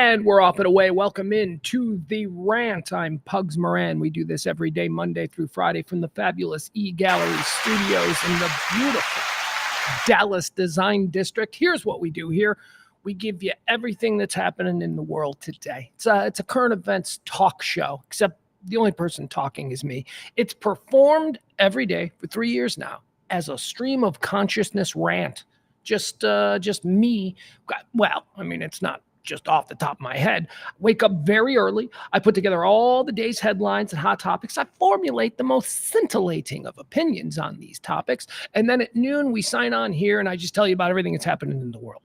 And we're off and away. Welcome in to the Rant. I'm Pugs Moran. We do this every day, Monday through Friday, from the fabulous E-Gallery Studios in the beautiful Dallas Design District. Here's what we do here. We give you everything that's happening in the world today. It's a current events talk show, except the only person talking is me. It's performed every day for 3 years now as a stream of consciousness rant. Just me. Well, I mean, it's not just off the top of my head. I wake up very early. I put together all the day's headlines and hot topics. I formulate the most scintillating of opinions on these topics. And then at noon, we sign on here and I just tell you about everything that's happening in the world.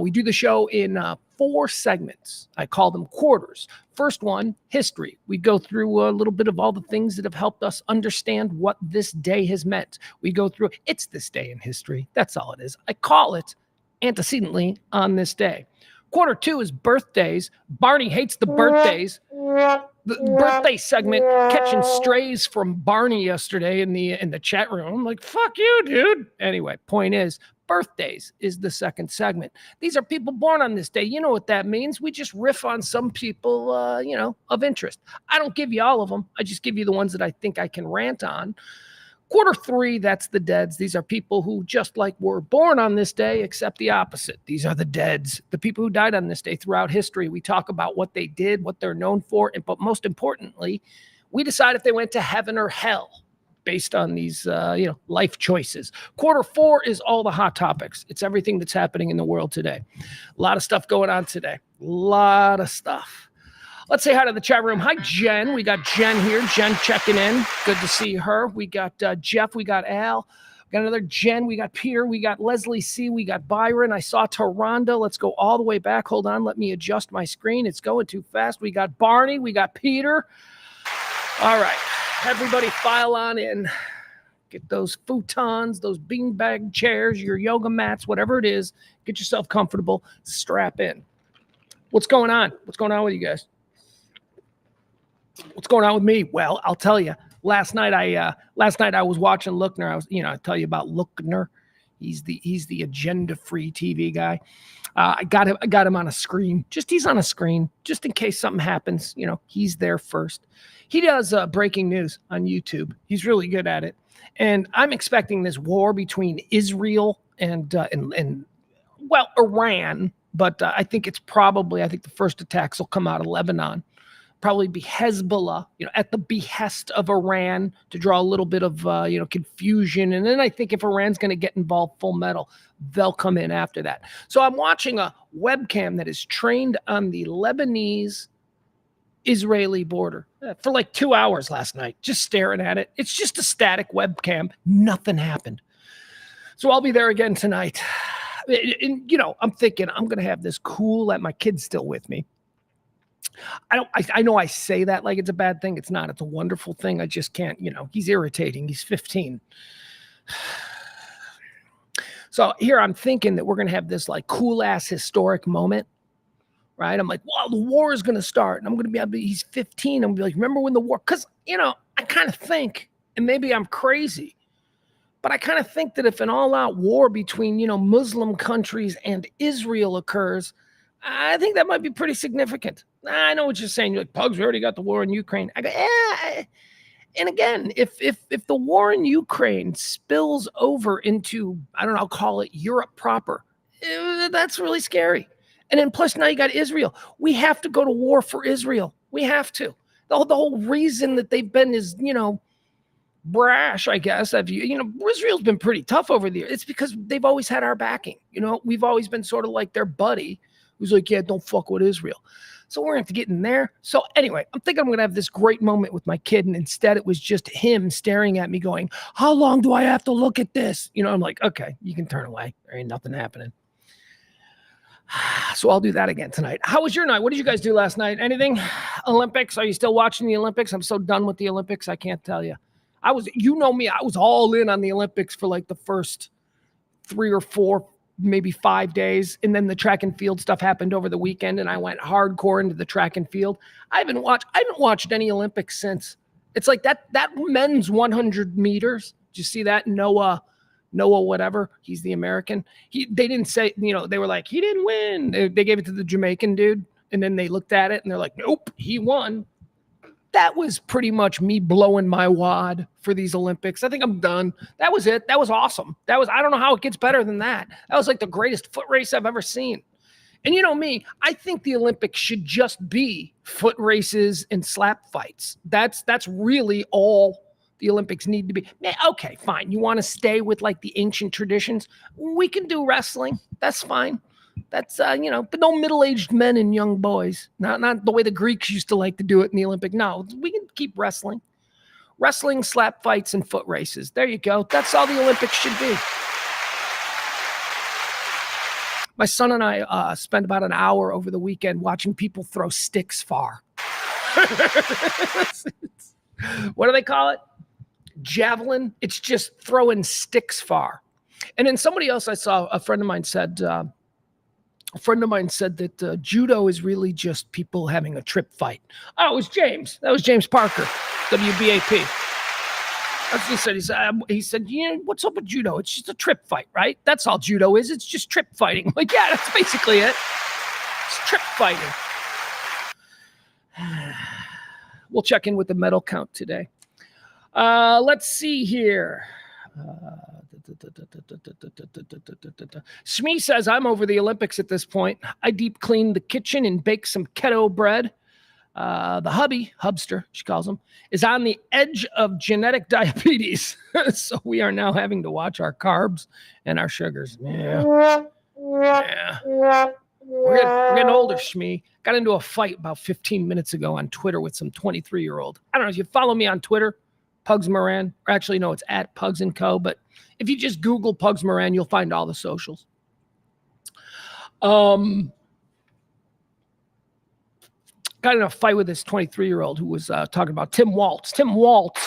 We do the show in 4 segments. I call them quarters. First one, history. We go through a little bit of all the things that have helped us understand what this day has meant. We go through, it's this day in history. That's all it is. I call it antecedently on this day. Quarter 2 is birthdays. Barney hates the birthdays. The birthday segment, catching strays from Barney yesterday in the chat room. I'm like, fuck you, dude. Anyway, point is, birthdays is the second segment. These are people born on this day. You know what that means. We just riff on some people, of interest. I don't give you all of them. I just give you the ones that I think I can rant on. Quarter 3, that's the deads. These are people who just like were born on this day, except the opposite. These are the deads, the people who died on this day throughout history. We talk about what they did, what they're known for, but most importantly, we decide if they went to heaven or hell based on these, life choices. Quarter 4 is all the hot topics. It's everything that's happening in the world today. A lot of stuff going on today. A lot of stuff. Let's say hi to the chat room. Hi, Jen. We got Jen here. Jen checking in. Good to see her. We got Jeff. We got Al. We got another Jen. We got Peter. We got Leslie C. We got Byron. I saw Taronda. Let's go all the way back. Hold on. Let me adjust my screen. It's going too fast. We got Barney. We got Peter. All right. Everybody file on in. Get those futons, those beanbag chairs, your yoga mats, whatever it is. Get yourself comfortable. Strap in. What's going on? What's going on with you guys? What's going on with me? Well, I'll tell you. Last night I was watching Lookner. I tell you about Lookner. He's the agenda-free TV guy. I got him on a screen. He's on a screen just in case something happens. He's there first. He does breaking news on YouTube. He's really good at it. And I'm expecting this war between Israel and Iran. But I think the first attacks will come out of Lebanon. Probably be Hezbollah, at the behest of Iran to draw a little bit of, confusion. And then I think if Iran's going to get involved full metal, they'll come in after that. So I'm watching a webcam that is trained on the Lebanese-Israeli border for like 2 hours last night, just staring at it. It's just a static webcam. Nothing happened. So I'll be there again tonight. And, I'm thinking I'm going to have this cool, my kid's still with me. I know I say that like it's a bad thing. It's not. It's a wonderful thing. I just can't, he's irritating. He's 15. So here I'm thinking that we're going to have this like cool ass historic moment, right? I'm like, well, the war is going to start. And I'm going to he's 15. I'm going to be like, remember when the war, because, I kind of think, and maybe I'm crazy, but I kind of think that if an all out war between, Muslim countries and Israel occurs, I think that might be pretty significant. I know what you're saying. You're like, Pugs, we already got the war in Ukraine. I go, yeah. And again, if the war in Ukraine spills over into, I don't know, I'll call it Europe proper, that's really scary. And then plus now you got Israel. We have to go to war for Israel. We have to. The whole reason that they've been is, brash, I guess. Israel's been pretty tough over the years. It's because they've always had our backing. We've always been sort of like their buddy who's like, yeah, don't fuck with Israel. So we're going to have to get in there. So anyway, I'm thinking I'm going to have this great moment with my kid. And instead it was just him staring at me going, how long do I have to look at this? I'm like, okay, you can turn away. There ain't nothing happening. So I'll do that again tonight. How was your night? What did you guys do last night? Anything? Olympics? Are you still watching the Olympics? I'm so done with the Olympics. I can't tell you. I was all in on the Olympics for like the first 3 or 4, maybe 5 days. And then the track and field stuff happened over the weekend and I went hardcore into the track and field. I haven't watched any Olympics since. It's like that men's 100 meters. Did you see that? Noah, whatever. He's the American. They didn't say, they were like, he didn't win. They gave it to the Jamaican dude. And then they looked at it and they're like, nope, he won. That was pretty much me blowing my wad for these Olympics. I think I'm done. That was it. That was awesome. I don't know how it gets better than that. That was like the greatest foot race I've ever seen. And you know me, I think the Olympics should just be foot races and slap fights. That's really all the Olympics need to be. Okay, fine. You want to stay with like the ancient traditions? We can do wrestling. That's fine. That's but no middle-aged men and young boys. Not the way the Greeks used to like to do it in the Olympic. No, we can keep wrestling. Wrestling, slap fights, and foot races. There you go. That's all the Olympics should be. My son and I spent about an hour over the weekend watching people throw sticks far. What do they call it? Javelin. It's just throwing sticks far. And then somebody else I saw, a friend of mine said that judo is really just people having a trip fight. Oh, it was James. That was James Parker, WBAP. That's what he said, what's up with judo? It's just a trip fight, right? That's all judo is. It's just trip fighting. I'm like, yeah, that's basically it. It's trip fighting. We'll check in with the medal count today. Let's see here. Smee says, I'm over the Olympics at this point. I deep cleaned the kitchen and baked some keto bread. The hubster, she calls him, is on the edge of genetic diabetes. So we are now having to watch our carbs and our sugars. Yeah. We're getting older, Shmee. Got into a fight about 15 minutes ago on Twitter with some 23-year-old. I don't know if you follow me on Twitter, Pugs Moran, or actually, no, it's at Pugs & Co. But if you just Google Pugs Moran, you'll find all the socials. Got in a fight with this 23-year-old who was talking about Tim Walz. Tim Walz,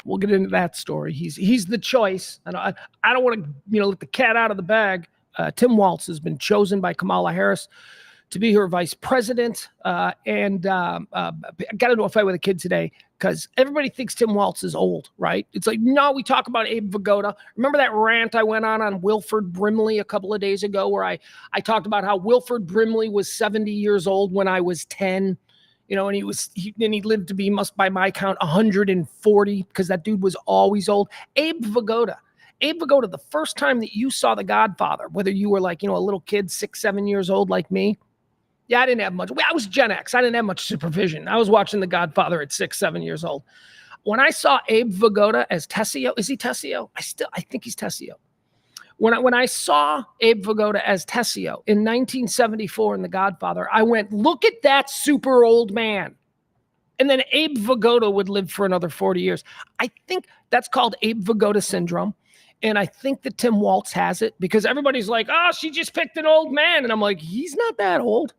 we'll get into that story. He's the choice. And I don't want to let the cat out of the bag. Tim Walz has been chosen by Kamala Harris to be her vice president. And got into a fight with a kid today because everybody thinks Tim Walz is old, right? It's like, no, we talk about Abe Vigoda. Remember that rant I went on Wilford Brimley a couple of days ago where I talked about how Wilford Brimley was 70 years old when I was 10, and he lived to be, by my count, 140 because that dude was always old. Abe Vigoda, the first time that you saw The Godfather, whether you were like, a little kid, 6, 7 years old like me, yeah, I didn't have much. I was Gen X. I didn't have much supervision. I was watching The Godfather at 6, 7 years old. When I saw Abe Vigoda as Tessio, is he Tessio? I think he's Tessio. When I saw Abe Vigoda as Tessio in 1974 in The Godfather, I went, look at that super old man. And then Abe Vigoda would live for another 40 years. I think that's called Abe Vigoda syndrome. And I think that Tim Walz has it because everybody's like, oh, she just picked an old man. And I'm like, he's not that old.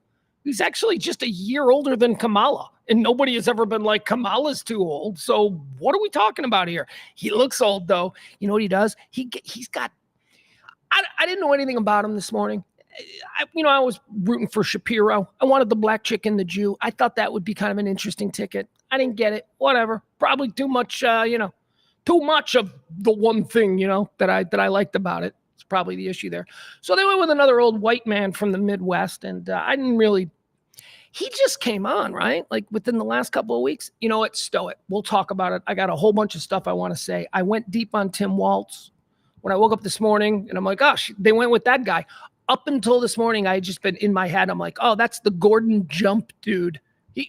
He's actually just a year older than Kamala. And nobody has ever been like, Kamala's too old. So what are we talking about here? He looks old, though. You know what he does? He's got – I didn't know anything about him this morning. I was rooting for Shapiro. I wanted the black chick and the Jew. I thought that would be kind of an interesting ticket. I didn't get it. Whatever. Probably too much, too much of the one thing, that I liked about it. It's probably the issue there. So they went with another old white man from the Midwest, and I didn't really – he just came on, right? Like within the last couple of weeks. You know what? Stow it. We'll talk about it. I got a whole bunch of stuff I want to say. I went deep on Tim Walz when I woke up this morning, and I'm like, gosh, they went with that guy. Up until this morning, I had just been in my head. I'm like, oh, that's the Gordon Jump dude.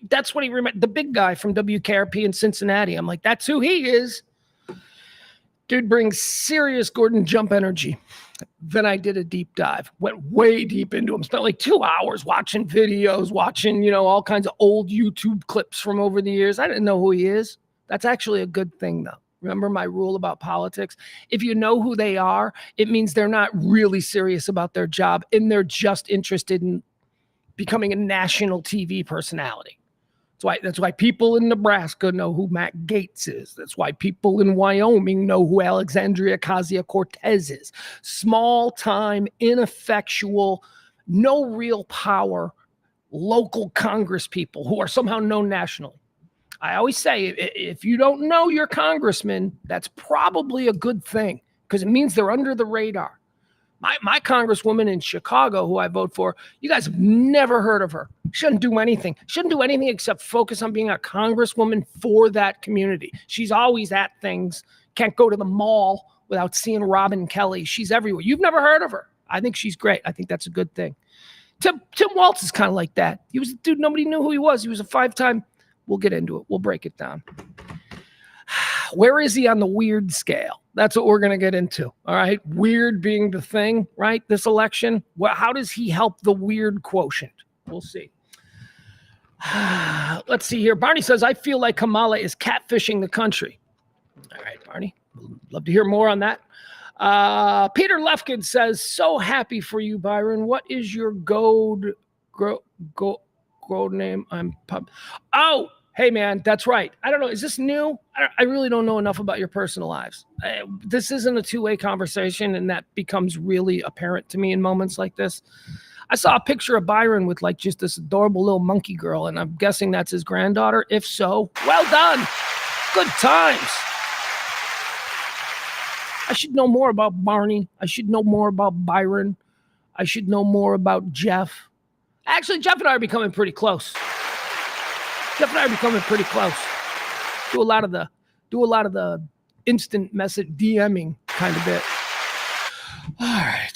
That's what he remembered. The big guy from WKRP in Cincinnati. I'm like, that's who he is. Dude brings serious Gordon Jump energy. Then I did a deep dive, went way deep into him, spent like 2 hours watching videos, watching, all kinds of old YouTube clips from over the years. I didn't know who he is. That's actually a good thing, though. Remember my rule about politics? If you know who they are, it means they're not really serious about their job and they're just interested in becoming a national TV personality. That's why people in Nebraska know who Matt Gaetz is. That's why people in Wyoming know who Alexandria Ocasio-Cortez is. Small-time, ineffectual, no real power, local Congress people who are somehow known nationally. I always say, if you don't know your congressman, that's probably a good thing because it means they're under the radar. My congresswoman in Chicago, who I vote for, you guys have never heard of her. Shouldn't do anything. Shouldn't do anything except focus on being a congresswoman for that community. She's always at things. Can't go to the mall without seeing Robin Kelly. She's everywhere. You've never heard of her. I think she's great. I think that's a good thing. Tim Walz is kind of like that. He was a dude, nobody knew who he was. He was a 5-time. We'll get into it. We'll break it down. Where is he on the weird scale? That's what we're going to get into. All right. Weird being the thing, right? This election. Well, how does he help the weird quotient? We'll see. Let's see here. Barney says, I feel like Kamala is catfishing the country. All right, Barney. Love to hear more on that. Peter Lefkin says, so happy for you, Byron. What is your gold name? Oh, hey, man, that's right. I don't know. Is this new? I really don't know enough about your personal lives. This isn't a two-way conversation, and that becomes really apparent to me in moments like this. I saw a picture of Byron with like just this adorable little monkey girl, and I'm guessing that's his granddaughter. If so, well done. Good times. I should know more about Barney. I should know more about Byron. I should know more about Jeff. Actually, Jeff and I are becoming pretty close. Do a lot of the instant message DMing kind of bit. All right.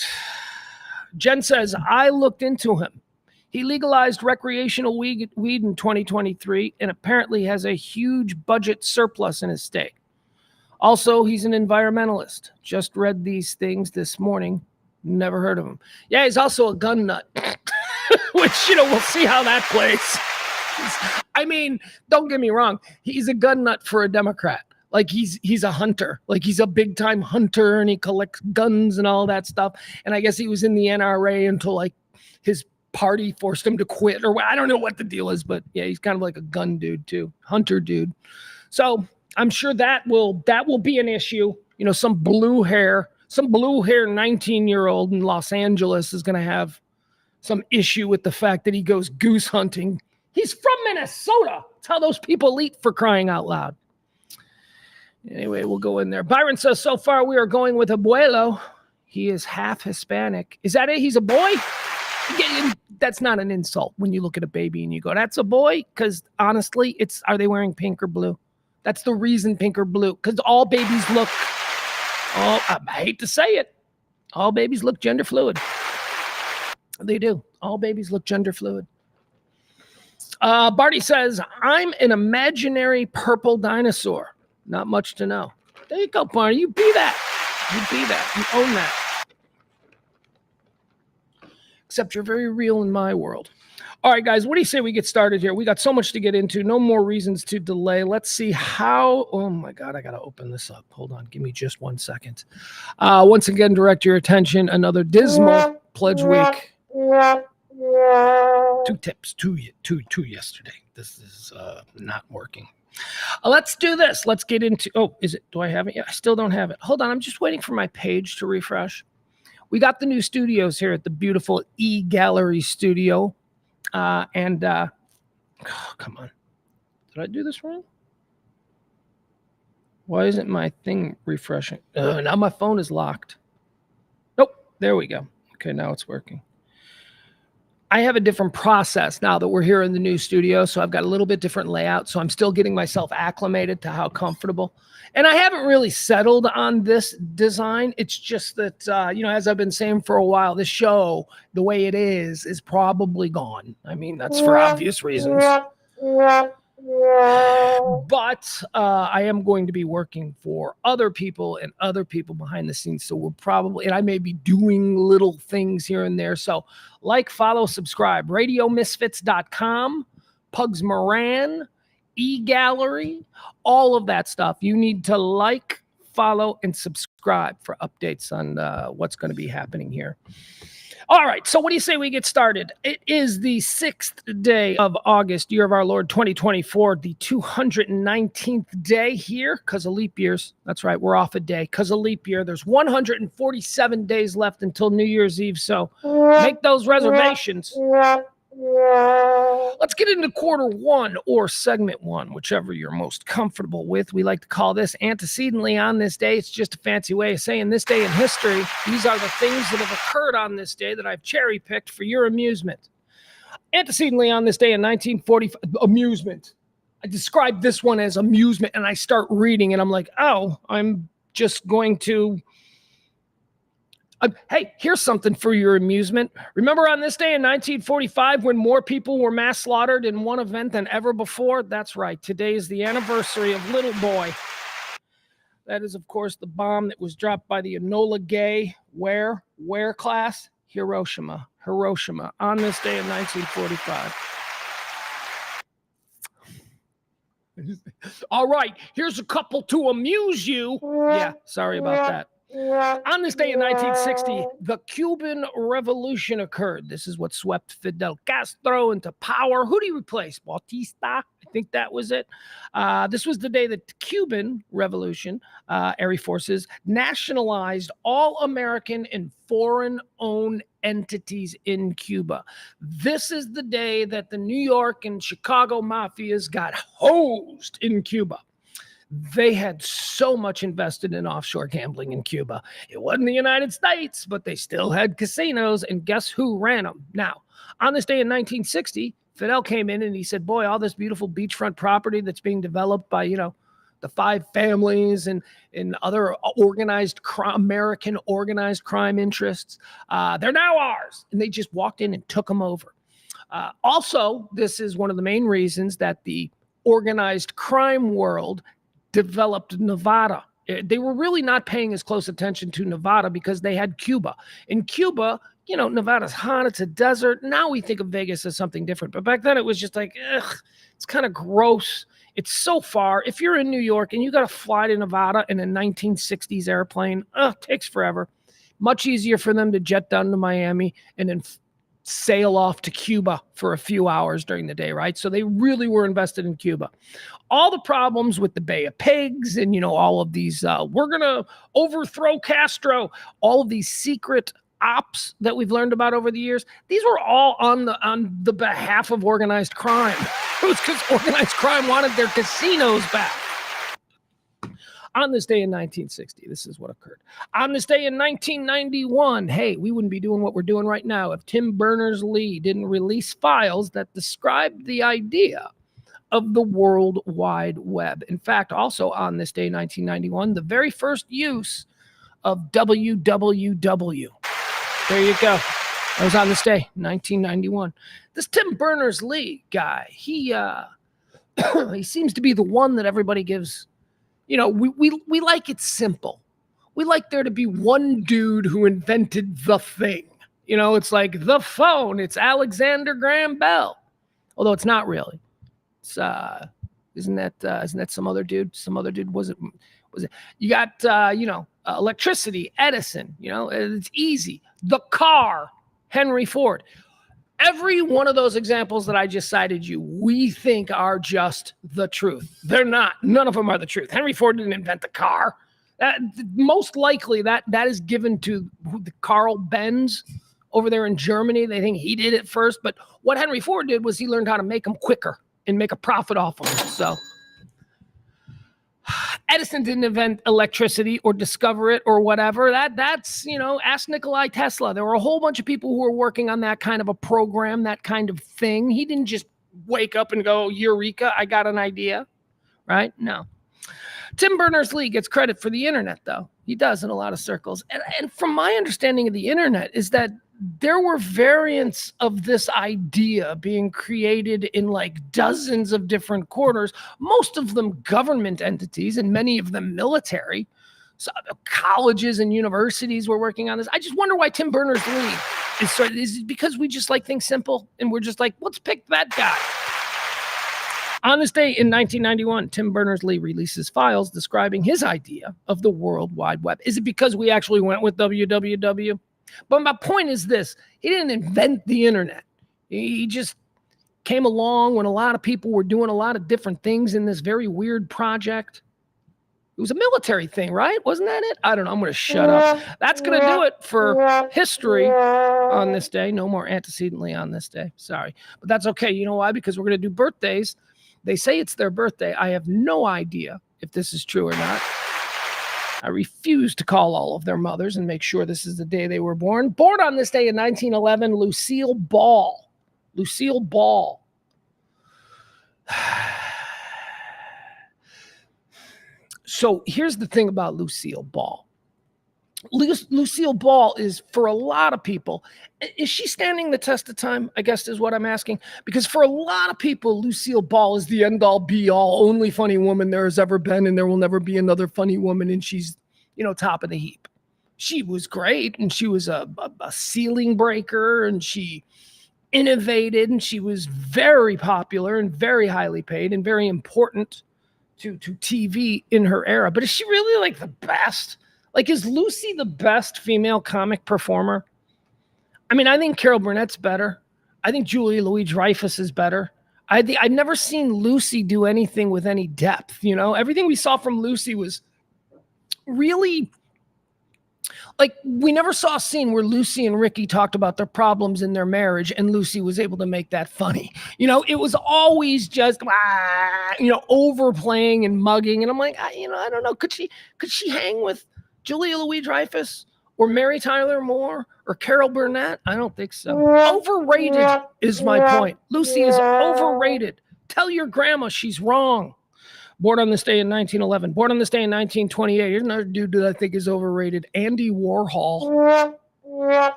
Jen says, I looked into him. He legalized recreational weed in 2023 and apparently has a huge budget surplus in his state. Also, he's an environmentalist. Just read these things this morning. Never heard of him. Yeah, he's also a gun nut, which, we'll see how that plays. I mean, don't get me wrong. He's a gun nut for a Democrat. Like he's a hunter. Like he's a big time hunter and he collects guns and all that stuff. And I guess he was in the NRA until like his party forced him to quit, or I don't know what the deal is, but yeah, he's kind of like a gun dude too, hunter dude. So I'm sure that will be an issue. Some blue hair 19-year-old in Los Angeles is going to have some issue with the fact that he goes goose hunting. He's from Minnesota. That's how those people eat, for crying out loud. Anyway, we'll go in there. Byron says, so far we are going with abuelo. He is half Hispanic. Is that it? He's a boy? That's not an insult when you look at a baby and you go, that's a boy? Because honestly, are they wearing pink or blue? That's the reason, pink or blue. Because all babies look, I hate to say it, all babies look gender fluid. They do. All babies look gender fluid. Barty says, I'm an imaginary purple dinosaur. Not much to know. There you go, Barney. You be that. You own that. Except you're very real in my world. All right, guys, what do you say we get started here? We got so much to get into. No more reasons to delay. Let's see how. Oh, my God, I got to open this up. Hold on. Give me just 1 second. Once again, direct your attention. Another dismal pledge week. 2 tips. Two yesterday. This is not working. Let's do this. Let's get into. Oh, is it? Do I have it? Yeah, I still don't have it. Hold on. I'm just waiting for my page to refresh. We got the new studios here at the beautiful E-Gallery studio. Oh, come on. Did I do this wrong? Why isn't my thing refreshing? Now my phone is locked. Nope. There we go. Okay, now it's working. I have a different process now that we're here in the new studio, so I've got a little bit different layout, so I'm still getting myself acclimated to how comfortable. And I haven't really settled on this design. It's just that, as I've been saying for a while, this show, the way it is probably gone. I mean, that's for obvious reasons. But I am going to be working for other people behind the scenes. So we're probably, and I may be doing little things here and there. So like, follow, subscribe, radiomisfits.com, Pugs Moran, E-Gallery, all of that stuff. You need to like, follow, and subscribe for updates on what's going to be happening here. All right, so what do you say we get started? It is the 6th day of August, year of our Lord 2024, the 219th day here because of leap years. That's right, we're off a day because of leap year. There's 147 days left until New Year's Eve, so make those reservations. Let's get into quarter one or segment one, whichever you're most comfortable with. We like to call this antecedently on this day. It's just a fancy way of saying this day in history. These are the things that have occurred on this day that I've cherry-picked for your amusement. Antecedently on this day in 1945, amusement. I describe this one as amusement, and I start reading, and I'm like, oh, I'm just going to... hey, here's something for your amusement. Remember on this day in 1945 when more people were mass slaughtered in one event than ever before? That's right. Today is the anniversary of Little Boy. That is, of course, the bomb that was dropped by the Enola Gay where class? Hiroshima. On this day in 1945. All right, here's a couple to amuse you. Yeah, sorry about that. On this day in 1960, the Cuban Revolution occurred. This is what swept Fidel Castro into power. Who did he replace? Bautista? I think that was it. This was the day that the Cuban Revolution, Air Forces, nationalized all American and foreign-owned entities in Cuba. This is the day that the New York and Chicago mafias got hosed in Cuba. They had so much invested in offshore gambling in Cuba. It wasn't the United States, but they still had casinos, and guess who ran them? Now, on this day in 1960, Fidel came in and he said, boy, all this beautiful beachfront property that's being developed by, the five families and other American organized crime interests, they're now ours. And they just walked in and took them over. Also, this is one of the main reasons that the organized crime world developed Nevada. They were really not paying as close attention to Nevada because they had Cuba. In Cuba, Nevada's hot, it's a desert. Now we think of Vegas as something different. But back then it was just like, it's kind of gross. It's so far. If you're in New York and you got to fly to Nevada in a 1960s airplane, it takes forever. Much easier for them to jet down to Miami and then sail off to Cuba for a few hours during the day, right? So they really were invested in Cuba. All the problems with the Bay of Pigs and, all of these, we're going to overthrow Castro, all of these secret ops that we've learned about over the years, these were all on the behalf of organized crime. It was because organized crime wanted their casinos back. On this day in 1960, this is what occurred. On this day in 1991, hey, we wouldn't be doing what we're doing right now if Tim Berners-Lee didn't release files that described the idea of the World Wide Web. In fact, also on this day, 1991, the very first use of www. There you go. That was on this day, 1991. This Tim Berners-Lee guy, he seems to be the one that everybody gives. We like it simple. We like there to be one dude who invented the thing. It's like the phone. It's Alexander Graham Bell. Although it's not really. It's isn't that some other dude? Some other dude was it? You got electricity, Edison. It's easy. The car, Henry Ford. Every one of those examples that I just cited you, we think are just the truth. They're not. None of them are the truth. Henry Ford didn't invent the car. Most likely that is given to Carl Benz over there in Germany. They think he did it first. But what Henry Ford did was he learned how to make them quicker and make a profit off of them. So Edison didn't invent electricity or discover it or whatever. That's ask Nikolai Tesla. There were a whole bunch of people who were working on that kind of a program, that kind of thing. He didn't just wake up and go, Eureka, I got an idea, right? No. Tim Berners-Lee gets credit for the internet, though. He does in a lot of circles. And from my understanding of the internet is that there were variants of this idea being created in like dozens of different quarters, most of them government entities and many of them military. So colleges and universities were working on this. I just wonder why Tim Berners-Lee is it because we just like things simple and we're just like, let's pick that guy. On this day in 1991, Tim Berners-Lee releases files describing his idea of the World Wide Web. Is it because we actually went with www? But my point is this. He didn't invent the internet. He just came along when a lot of people were doing a lot of different things in this very weird project. It was a military thing, right? Wasn't that it? I don't know. I'm going to shut up. That's going to do it for history on this day. No more antecedently on this day. Sorry. But that's okay. You know why? Because we're going to do birthdays. They say it's their birthday. I have no idea if this is true or not. I refuse to call all of their mothers and make sure this is the day they were born. Born on this day in 1911, Lucille Ball. Lucille Ball. So here's the thing about Lucille Ball. Lucille Ball is, for a lot of people, is she standing the test of time, I guess is what I'm asking? Because for a lot of people, Lucille Ball is the end-all, be-all, only funny woman there has ever been, and there will never be another funny woman, and she's, top of the heap. She was great, and she was a ceiling breaker, and she innovated, and she was very popular and very highly paid and very important to TV in her era. But is she really like the best? Like, is Lucy the best female comic performer? I mean, I think Carol Burnett's better. I think Julia Louis-Dreyfus is better. I've never seen Lucy do anything with any depth, Everything we saw from Lucy was really, like, we never saw a scene where Lucy and Ricky talked about their problems in their marriage and Lucy was able to make that funny. It was always just, overplaying and mugging. And I'm like, I don't know. Could she hang with Julia Louis-Dreyfus or Mary Tyler Moore or Carol Burnett? I don't think so. Overrated is my point. Lucy is overrated. Tell your grandma she's wrong. Born on this day in 1911. Born on this day in 1928. Here's another dude that I think is overrated. Andy Warhol. I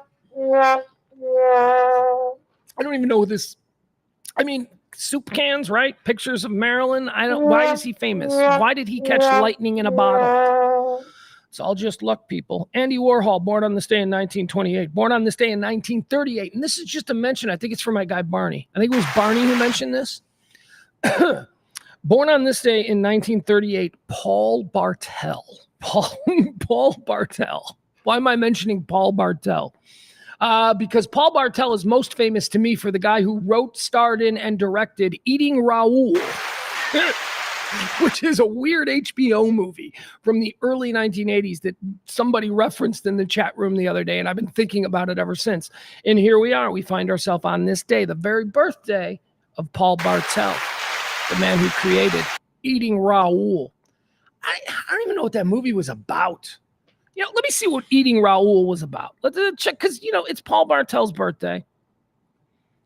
don't even know this. I mean, soup cans, right? Pictures of Marilyn. Why is he famous? Why did he catch lightning in a bottle? It's all just luck, people. Andy Warhol, born on this day in 1928. Born on this day in 1938. And this is just a mention. I think it's for my guy Barney. I think it was Barney who mentioned this. Born on this day in 1938, Paul Bartel. Paul Bartel. Why am I mentioning Paul Bartel? Because Paul Bartel is most famous to me for the guy who wrote, starred in, and directed Eating Raoul, which is a weird HBO movie from the early 1980s that somebody referenced in the chat room the other day, and I've been thinking about it ever since. And here we are. We find ourselves on this day, the very birthday of Paul Bartel, the man who created Eating Raoul. I don't even know what that movie was about. Let me see what Eating Raoul was about. Let's check, because, it's Paul Bartel's birthday.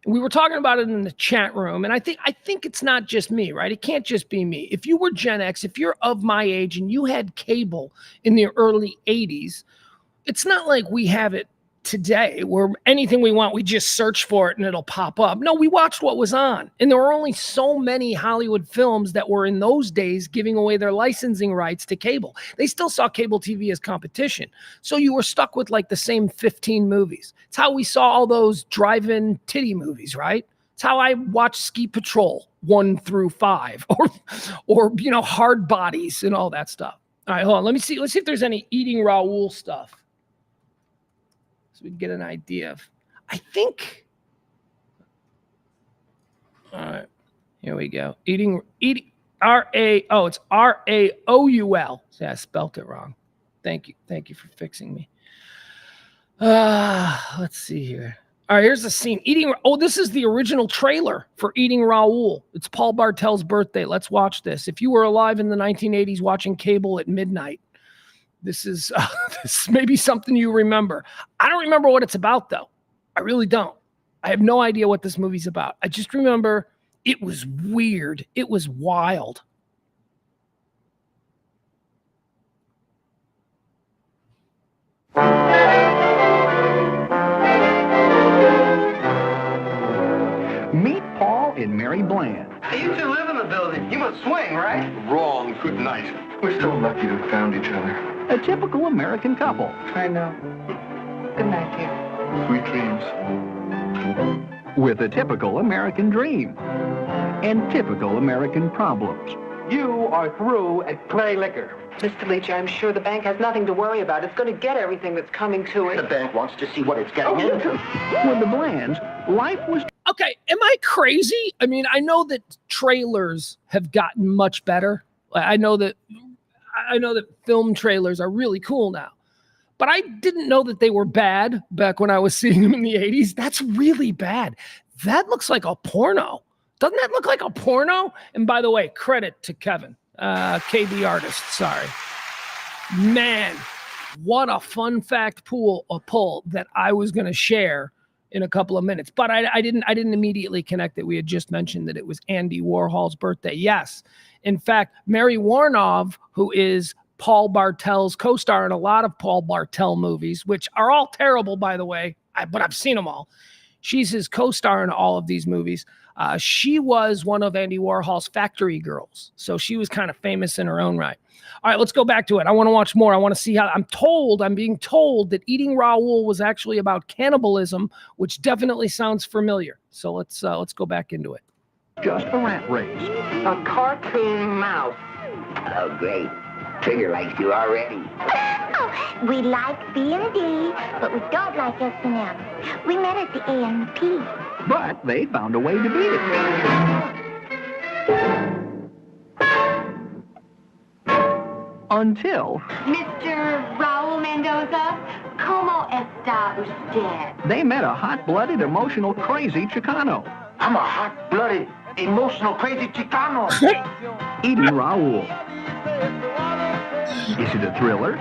We were talking about it in the chat room, and I think it's not just me, right? It can't just be me. If you were Gen X, if you're of my age and you had cable in the early 80s, it's not like we have it today where anything we want, we just search for it and it'll pop up. No, we watched what was on. And there were only so many Hollywood films that were in those days giving away their licensing rights to cable. They still saw cable TV as competition. So you were stuck with like the same 15 movies. It's how we saw all those drive-in titty movies, right? It's how I watched Ski Patrol 1 through 5 or Hard Bodies and all that stuff. All right, hold on. Let's see if there's any Eating Raoul stuff. We get an idea of, I think. All right, here we go. Eating it's Raoul. See, I spelt it wrong. Thank you for fixing me. Let's see here. All right, here's the scene. This is the original trailer for Eating Raoul. It's Paul Bartel's birthday. Let's watch this. If you were alive in the 1980s watching cable at midnight, this is maybe something you remember. I don't remember what it's about, though. I really don't. I have no idea what this movie's about. I just remember it was weird. It was wild. Meet Paul and Mary Bland. Hey, you two live in the building. You must swing, right? Wrong. Good night. We're so lucky to have found each other. A typical American couple. I know. Good night, dear. Sweet dreams. With a typical American dream. And typical American problems. You are through at Clay Liquor. Mr. Leach, I'm sure the bank has nothing to worry about. It's going to get everything that's coming to it. The bank wants to see what it's getting into. With the Blands, life was... Okay, am I crazy? I mean, I know that trailers have gotten much better. I know that I know that film trailers are really cool now, but I didn't know that they were bad back when I was seeing them in the 80s. That's really bad. That looks like a porno. Doesn't that look like a porno? And by the way, credit to Kevin, KB artist. Sorry, man. What a fun fact pull that I was going to share in a couple of minutes, but I didn't immediately connect it. We had just mentioned that it was Andy Warhol's birthday. Yes, in fact, Mary Warnov, who is Paul Bartel's co-star in a lot of Paul Bartel movies, which are all terrible, by the way, but I've seen them all. She's his co-star in all of these movies. She was one of Andy Warhol's factory girls, so she was kind of famous in her own right. All right, let's go back to it. I want to watch more. I want to see how I'm being told that Eating Raoul was actually about cannibalism, which definitely sounds familiar. So let's go back into it. Just a rat race. A cartoon mouse. Oh, great. Trigger likes you already. We like B&D, but we don't like S&M. We met at the A&P. But they found a way to beat it. Until Mr. Raul Mendoza, como está usted? they met a hot-blooded, emotional, crazy Chicano. I'm a hot-blooded, emotional, crazy Chicano. Eating Raoul. Is it a thriller?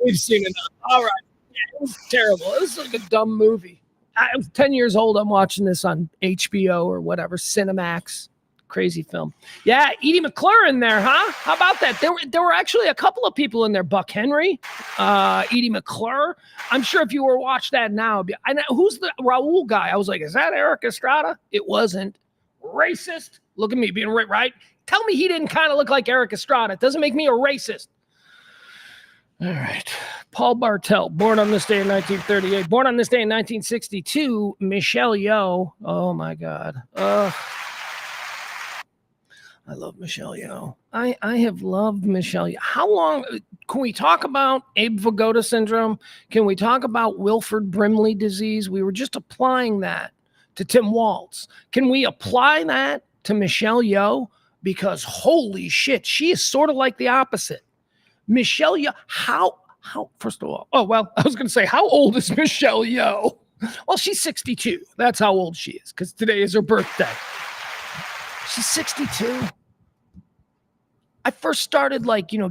We've seen enough. All right. Yeah, it was terrible. It was like a dumb movie. I was 10 years old. I'm watching this on HBO or whatever, Cinemax. Crazy film. Yeah, Edie McClure in there, huh? How about that? There were actually a couple of people in there. Buck Henry, Edie McClure. I'm sure if you were to watch that now, I know who's the Raul guy. I was like, is that Eric Estrada? It wasn't. Racist. Look at me being right. Tell me he didn't kind of look like Eric Estrada. It doesn't make me a racist. All right. Paul Bartel, born on this day in 1938. Born on this day in 1962. Michelle Yeoh. Oh, my God. I love Michelle Yeoh. I have loved Michelle Yeoh. How long can we talk about Abe Vigoda syndrome? Can we talk about Wilford Brimley disease? We were just applying that to Tim Waltz. Can we apply that to Michelle Yeoh? Because holy shit, she is sort of like the opposite. Michelle Yeoh, how first of all, I was going to say, how old is Michelle Yeoh? Well, she's 62. That's how old she is, because today is her birthday. She's 62. I first started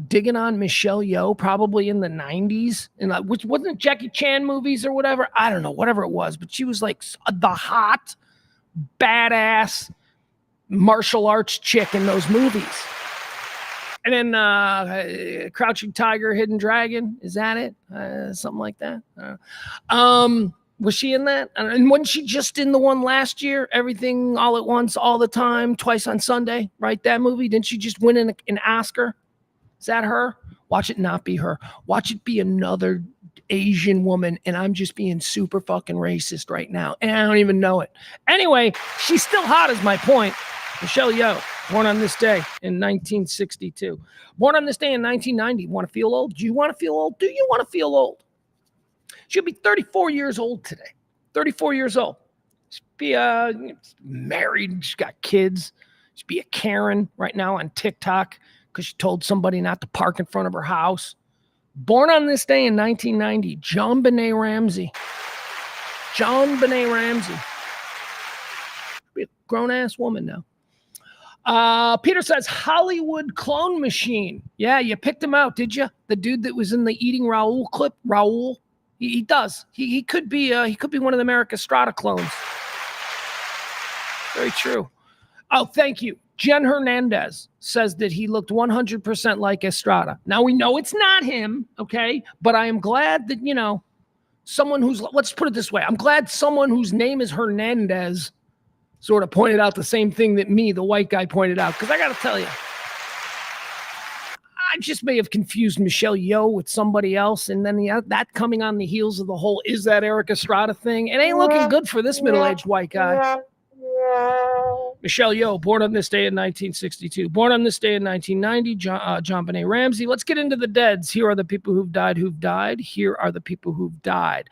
digging on Michelle Yeoh probably in the 90s, and which wasn't Jackie Chan movies or whatever. I don't know, whatever it was, but she was like the hot, badass martial arts chick in those movies. And then Crouching Tiger, Hidden Dragon, is that it? Something like that. Was she in that? And wasn't she just in the one last year? Everything All at Once, All the Time, Twice on Sunday, right? That movie? Didn't she just win an Oscar? Is that her? Watch it not be her. Watch it be another Asian woman, and I'm just being super fucking racist right now, and I don't even know it. Anyway, she's still hot is my point. Michelle Yeoh, born on this day in 1962. Born on this day in 1990. Want to feel old? Do you want to feel old? Do you want to feel old? She'll be 34 years old today. 34 years old. She'll be married. She's got kids. She'll be a Karen right now on TikTok because she told somebody not to park in front of her house. Born on this day in 1990, John Benet Ramsey. John Benet Ramsey. She'll be a grown-ass woman now. Peter says, Hollywood clone machine. Yeah, you picked him out, did you? The dude that was in the Eating Raoul clip. Raoul. He does. He could be one of the Eric Estrada clones. Very true. Oh, thank you. Jen Hernandez says that he looked 100% like Estrada. Now we know it's not him, okay? But I am glad that, someone who's, let's put it this way. I'm glad someone whose name is Hernandez sort of pointed out the same thing that me, the white guy, pointed out. Because I got to tell you, I just may have confused Michelle Yeoh with somebody else. And then that coming on the heels of the whole, is that Eric Estrada thing? It ain't looking good for this middle-aged white guy. Michelle Yeoh, born on this day in 1962. Born on this day in 1990, John Benet Ramsey. Let's get into the deads. Here are the people who've died. Here are the people who've died.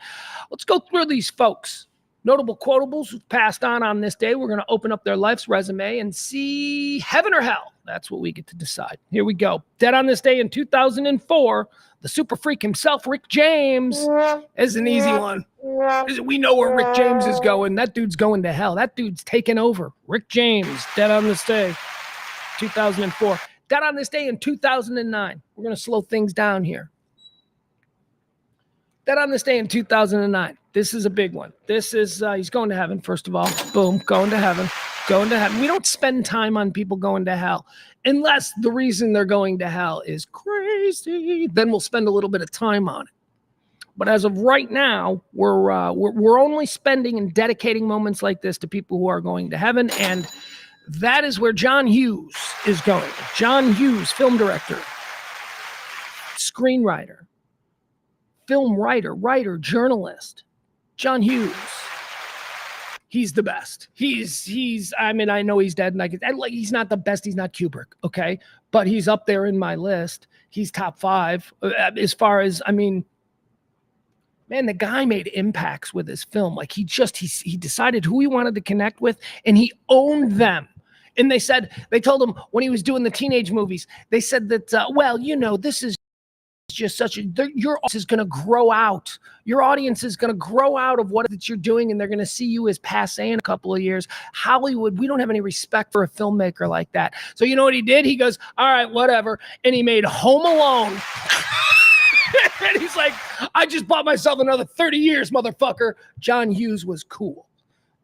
Let's go through these folks. Notable quotables who've passed on this day. We're going to open up their life's resume and see heaven or hell. That's what we get to decide. Here we go. Dead on this day in 2004, the super freak himself, Rick James, is an easy one. We know where Rick James is going. That dude's going to hell. That dude's taking over. Rick James, dead on this day, 2004. Dead on this day in 2009. We're going to slow things down here. Dead on this day in 2009. This is a big one. This is, he's going to heaven, first of all. Boom, going to heaven. Going to heaven. We don't spend time on people going to hell unless the reason they're going to hell is crazy. Then we'll spend a little bit of time on it. But as of right now, we're only spending and dedicating moments like this to people who are going to heaven, and that is where John Hughes is going. John Hughes, film director, screenwriter, film writer, journalist. John Hughes. He's the best. I mean, I know he's dead, and he's not the best. He's not Kubrick, okay? But he's up there in my list. He's top 5 as far as, I mean, man, the guy made impacts with his film. Like he decided who he wanted to connect with, and he owned them. And they told him when he was doing the teenage movies, they said that, well, you know, this is just your audience is going to grow out. Your audience is going to grow out of what that you're doing, and they're going to see you as passé in a couple of years. Hollywood, we don't have any respect for a filmmaker like that. So you know what he did? He goes, all right, whatever. And he made Home Alone. And he's like, I just bought myself another 30 years, motherfucker. John Hughes was cool.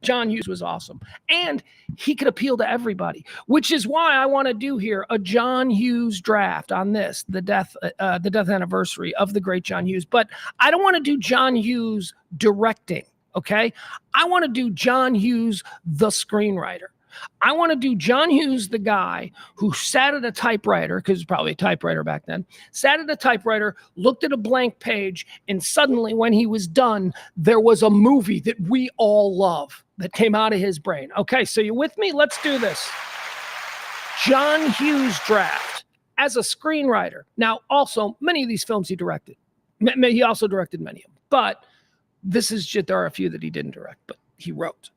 John Hughes was awesome. And he could appeal to everybody, which is why I want to do here a John Hughes draft on this, the death anniversary of the great John Hughes. But I don't want to do John Hughes directing, okay? I want to do John Hughes, the screenwriter. I want to do John Hughes, the guy who sat at a typewriter, because it was probably a typewriter back then, sat at a typewriter, looked at a blank page, and suddenly when he was done, there was a movie that we all love that came out of his brain. Okay, so you with me? Let's do this. John Hughes draft as a screenwriter. Now, also, many of these films he directed. He also directed many of them. But this is just, there are a few that he didn't direct, but he wrote.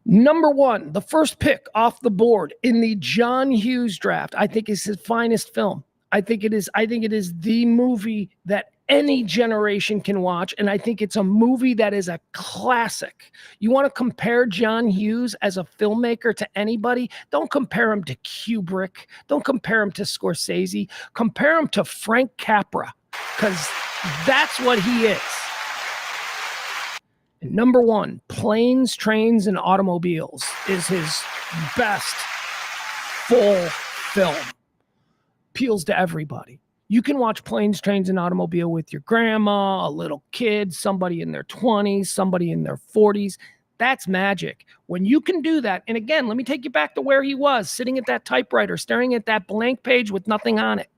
Number 1, the first pick off the board in the John Hughes draft, I think is his finest film. I think it is the movie that any generation can watch, and I think it's a movie that is a classic. You want to compare John Hughes as a filmmaker to anybody? Don't compare him to Kubrick. Don't compare him to Scorsese. Compare him to Frank Capra, because that's what he is. And number 1, Planes, Trains, and Automobiles is his best full film. Appeals to everybody. You can watch Planes, Trains, and Automobile with your grandma, a little kid, somebody in their 20s, somebody in their 40s. That's magic. When you can do that, and again, let me take you back to where he was, sitting at that typewriter, staring at that blank page with nothing on it.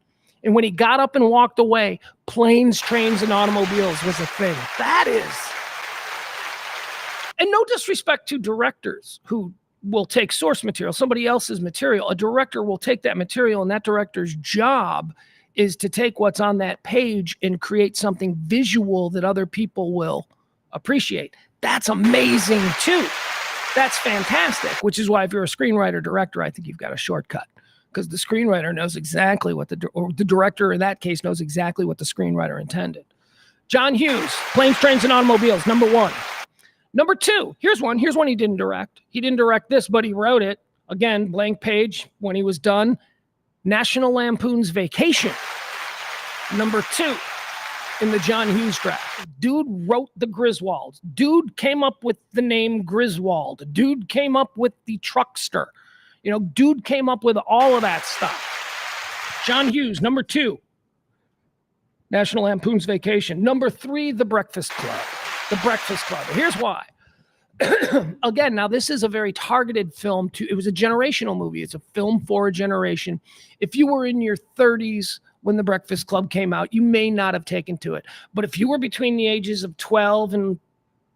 And when he got up and walked away, Planes, Trains, and Automobiles was a thing. That is. And no disrespect to directors who will take source material, somebody else's material. A director will take that material, and that director's job is to take what's on that page and create something visual that other people will appreciate. That's amazing too. That's fantastic, which is why if you're a screenwriter director, I think you've got a shortcut, because the screenwriter knows exactly what the director in that case knows exactly what the screenwriter intended. John Hughes, Planes, Trains, and Automobiles, number 1. Number 2, here's one he didn't direct. He didn't direct this, but he wrote it. Again, blank page when he was done. National Lampoon's Vacation. Number 2 in the John Hughes draft. Dude wrote the Griswolds. Dude came up with the name Griswold. Dude came up with the Truckster. You know, dude came up with all of that stuff. John Hughes, number 2. National Lampoon's Vacation. Number 3, The Breakfast Club. The Breakfast Club. Here's why. Again, now this is a very targeted film. It was a generational movie. It's a film for a generation. If you were in your 30s when The Breakfast Club came out, you may not have taken to it. But if you were between the ages of 12 and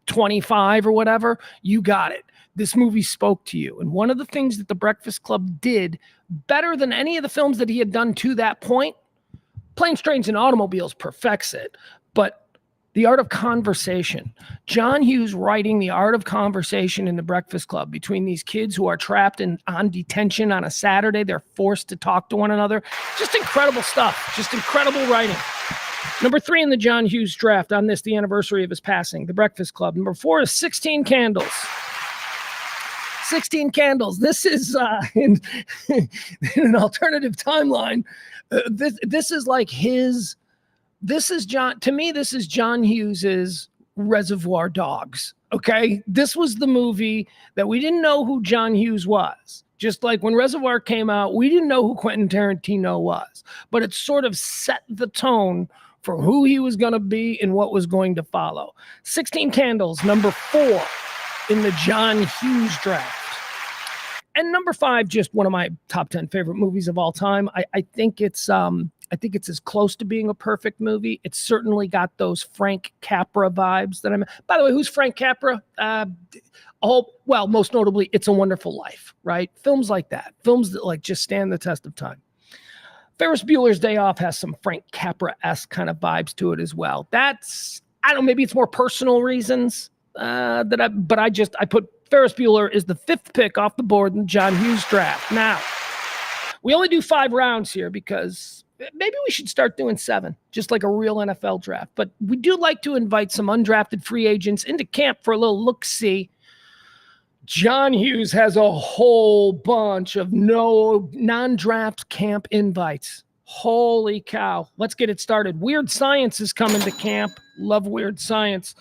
25 or whatever, you got it. This movie spoke to you. And one of the things that The Breakfast Club did better than any of the films that he had done to that point, Planes, Trains, and Automobiles perfects it. But The Art of Conversation. John Hughes writing The Art of Conversation in The Breakfast Club between these kids who are trapped on detention on a Saturday. They're forced to talk to one another. Just incredible stuff. Just incredible writing. Number 3 in the John Hughes draft on this, the anniversary of his passing, The Breakfast Club. Number 4 is 16 Candles. 16 Candles. This is in an alternative timeline. This is like his... This is John Hughes's Reservoir Dogs. Okay. This was the movie that we didn't know who John Hughes was. Just like when Reservoir came out, we didn't know who Quentin Tarantino was, but it sort of set the tone for who he was going to be and what was going to follow. 16 Candles, number 4 in the John Hughes draft. And number 5, just one of my top 10 favorite movies of all time. I think it's as close to being a perfect movie. It's certainly got those Frank Capra vibes that by the way, who's Frank Capra? Most notably, It's a Wonderful Life, right? Films like that. Films that like just stand the test of time. Ferris Bueller's Day Off has some Frank Capra-esque kind of vibes to it as well. That's, I don't know, maybe it's more personal reasons I put Ferris Bueller is the 5th pick off the board in the John Hughes draft. Now, we only do 5 rounds here because maybe we should start doing 7, just like a real NFL draft. But we do like to invite some undrafted free agents into camp for a little look-see. John Hughes has a whole bunch of non-draft camp invites. Holy cow. Let's get it started. Weird Science is coming to camp. Love Weird Science.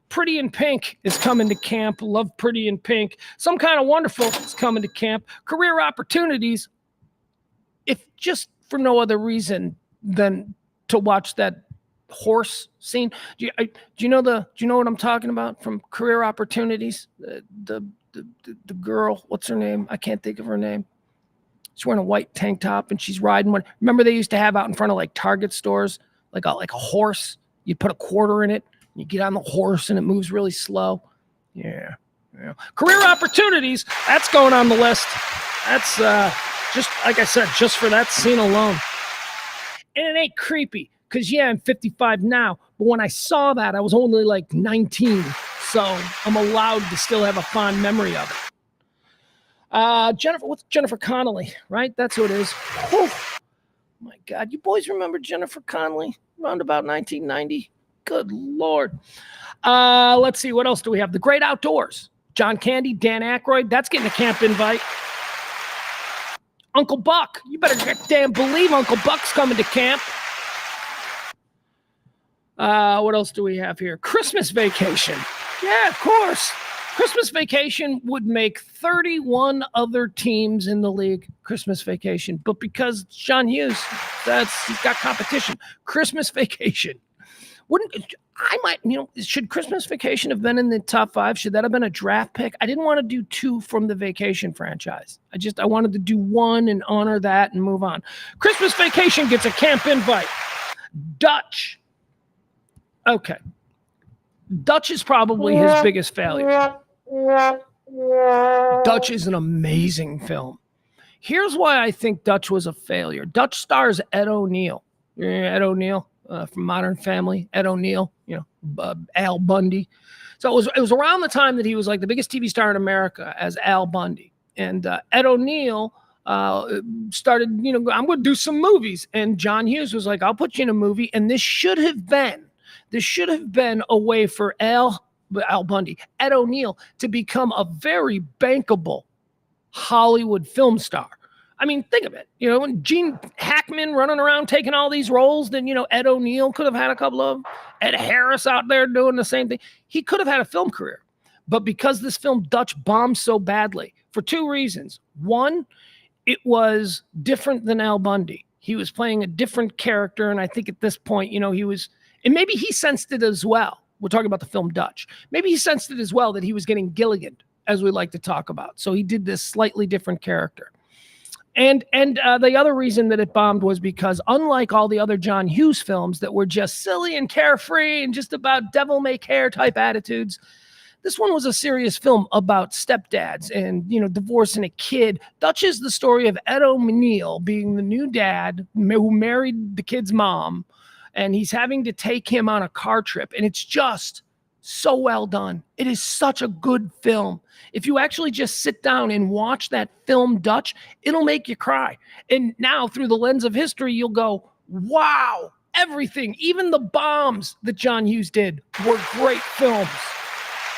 Pretty in Pink is coming to camp. Love Pretty in Pink. Some Kind of Wonderful is coming to camp. Career Opportunities, if just for no other reason than to watch that horse scene. Do you know what I'm talking about from Career Opportunities? The girl, what's her name? I can't think of her name. She's wearing a white tank top and she's riding one. Remember they used to have out in front of like Target stores, like a horse. You put a quarter in it, you get on the horse and it moves really slow. Yeah. Career Opportunities, that's going on the list. That's just like I said, just for that scene alone. And it ain't creepy because, I'm 55 now. But when I saw that, I was only like 19. So I'm allowed to still have a fond memory of it. Jennifer Connelly, right? That's who it is. Whew. My God, you boys remember Jennifer Connelly around about 1990? Good Lord. Let's see, what else do we have? The Great Outdoors. John Candy, Dan Aykroyd. That's getting a camp invite. Uncle Buck. You better damn believe Uncle Buck's coming to camp. What else do we have here? Christmas Vacation. Yeah, of course. Christmas Vacation would make 31 other teams in the league. Christmas Vacation. But because John Hughes, he's got competition. Christmas Vacation. Should Christmas Vacation have been in the top 5? Should that have been a draft pick? I didn't want to do 2 from the Vacation franchise. I wanted to do 1 and honor that and move on. Christmas Vacation gets a camp invite. Dutch. Okay. Dutch is probably his biggest failure. Dutch is an amazing film. Here's why I think Dutch was a failure. Dutch stars Ed O'Neill. Ed O'Neill from Modern Family. Ed O'Neill, Al Bundy. So it was around the time that he was like the biggest TV star in America as Al Bundy. And Ed O'Neill started, I'm going to do some movies. And John Hughes was like, I'll put you in a movie. And this should have been a way for Al Bundy, Ed O'Neill, to become a very bankable Hollywood film star. I mean, think of it. When Gene Hackman running around taking all these roles, then, Ed O'Neill could have had a couple of them. Ed Harris out there doing the same thing. He could have had a film career. But because this film Dutch bombed so badly, for 2 reasons. One, it was different than Al Bundy. He was playing a different character. And I think at this point, he was, and maybe he sensed it as well. We're talking about the film Dutch. Maybe he sensed it as well that he was getting Gilligan, as we like to talk about. So he did this slightly different character. And the other reason that it bombed was because unlike all the other John Hughes films that were just silly and carefree and just about devil-may-care type attitudes, this one was a serious film about stepdads and, divorcing a kid. Dutch is the story of Ed O'Neill being the new dad who married the kid's mom and he's having to take him on a car trip, and it's just so well done. It is such a good film. If you actually just sit down and watch that film Dutch, it'll make you cry. And now through the lens of history, you'll go, wow, everything, even the bombs that John Hughes did were great films.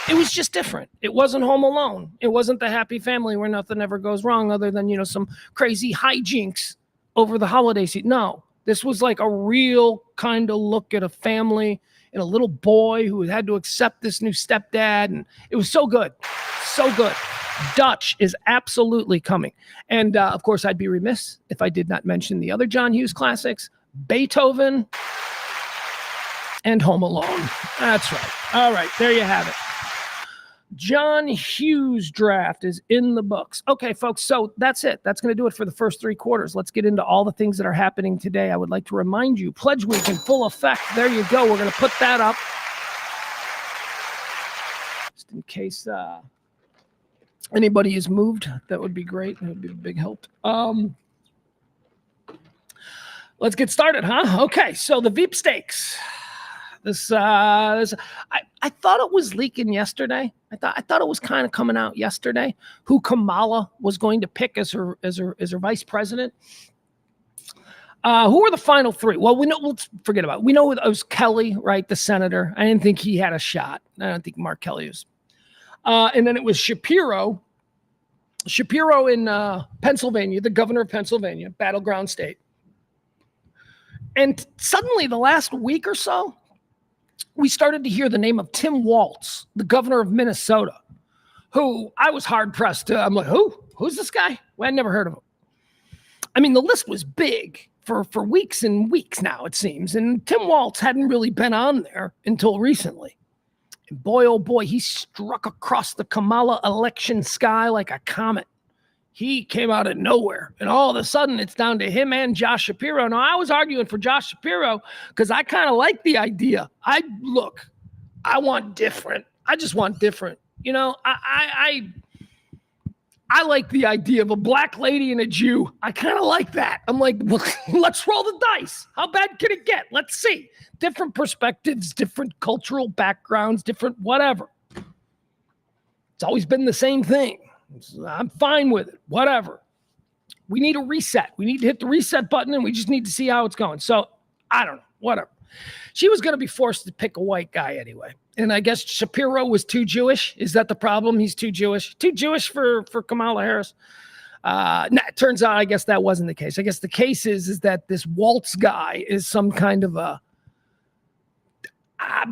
It was just different. It wasn't Home Alone. It wasn't The Happy Family where nothing ever goes wrong other than, you know, some crazy hijinks over the holiday season. No, this was like a real kind of look at a family and a little boy who had to accept this new stepdad. And it was so good. So good. Dutch is absolutely coming. And of course, I'd be remiss if I did not mention the other John Hughes classics, Beethoven and Home Alone. That's right. All right, there you have it. John Hughes draft is in the books. Okay, folks, so that's it. That's going to do it for the first 3 quarters. Let's get into all the things that are happening today. I would like to remind you, Pledge Week in full effect. There you go. We're going to put that up. Just in case anybody is moved, that would be great. That would be a big help. Let's get started, huh? Okay, so the Veep Stakes. I thought it was leaking yesterday. I thought it was kind of coming out yesterday who Kamala was going to pick as her vice president. Who were the final 3? Well, we know. Let's forget about it. We know it was Kelly, right? The senator. I didn't think he had a shot. I don't think Mark Kelly was. And then it was Shapiro. Shapiro in Pennsylvania, the governor of Pennsylvania, battleground state. And suddenly, the last week or so, we started to hear the name of Tim Walz, the governor of Minnesota, who I was hard-pressed to. I'm like, who? Who's this guy? Well, I'd never heard of him. I mean, the list was big for weeks and weeks now, it seems. And Tim Walz hadn't really been on there until recently. And boy, oh boy, he struck across the Kamala election sky like a comet. He came out of nowhere, and all of a sudden it's down to him and Josh Shapiro. Now, I was arguing for Josh Shapiro because I kind of like the idea. I want different. I just want different. You know, I like the idea of a black lady and a Jew. I kind of like that. I'm like, well, let's roll the dice. How bad can it get? Let's see. Different perspectives, different cultural backgrounds, different whatever. It's always been the same thing. I'm fine with it. Whatever. We need a reset. We need to hit the reset button, and we just need to see how it's going. So, I don't know. Whatever. She was going to be forced to pick a white guy anyway. And I guess Shapiro was too Jewish. Is that the problem? He's too Jewish. Too Jewish for Kamala Harris. It turns out, I guess that wasn't the case. I guess the case is that this Waltz guy is some kind of a I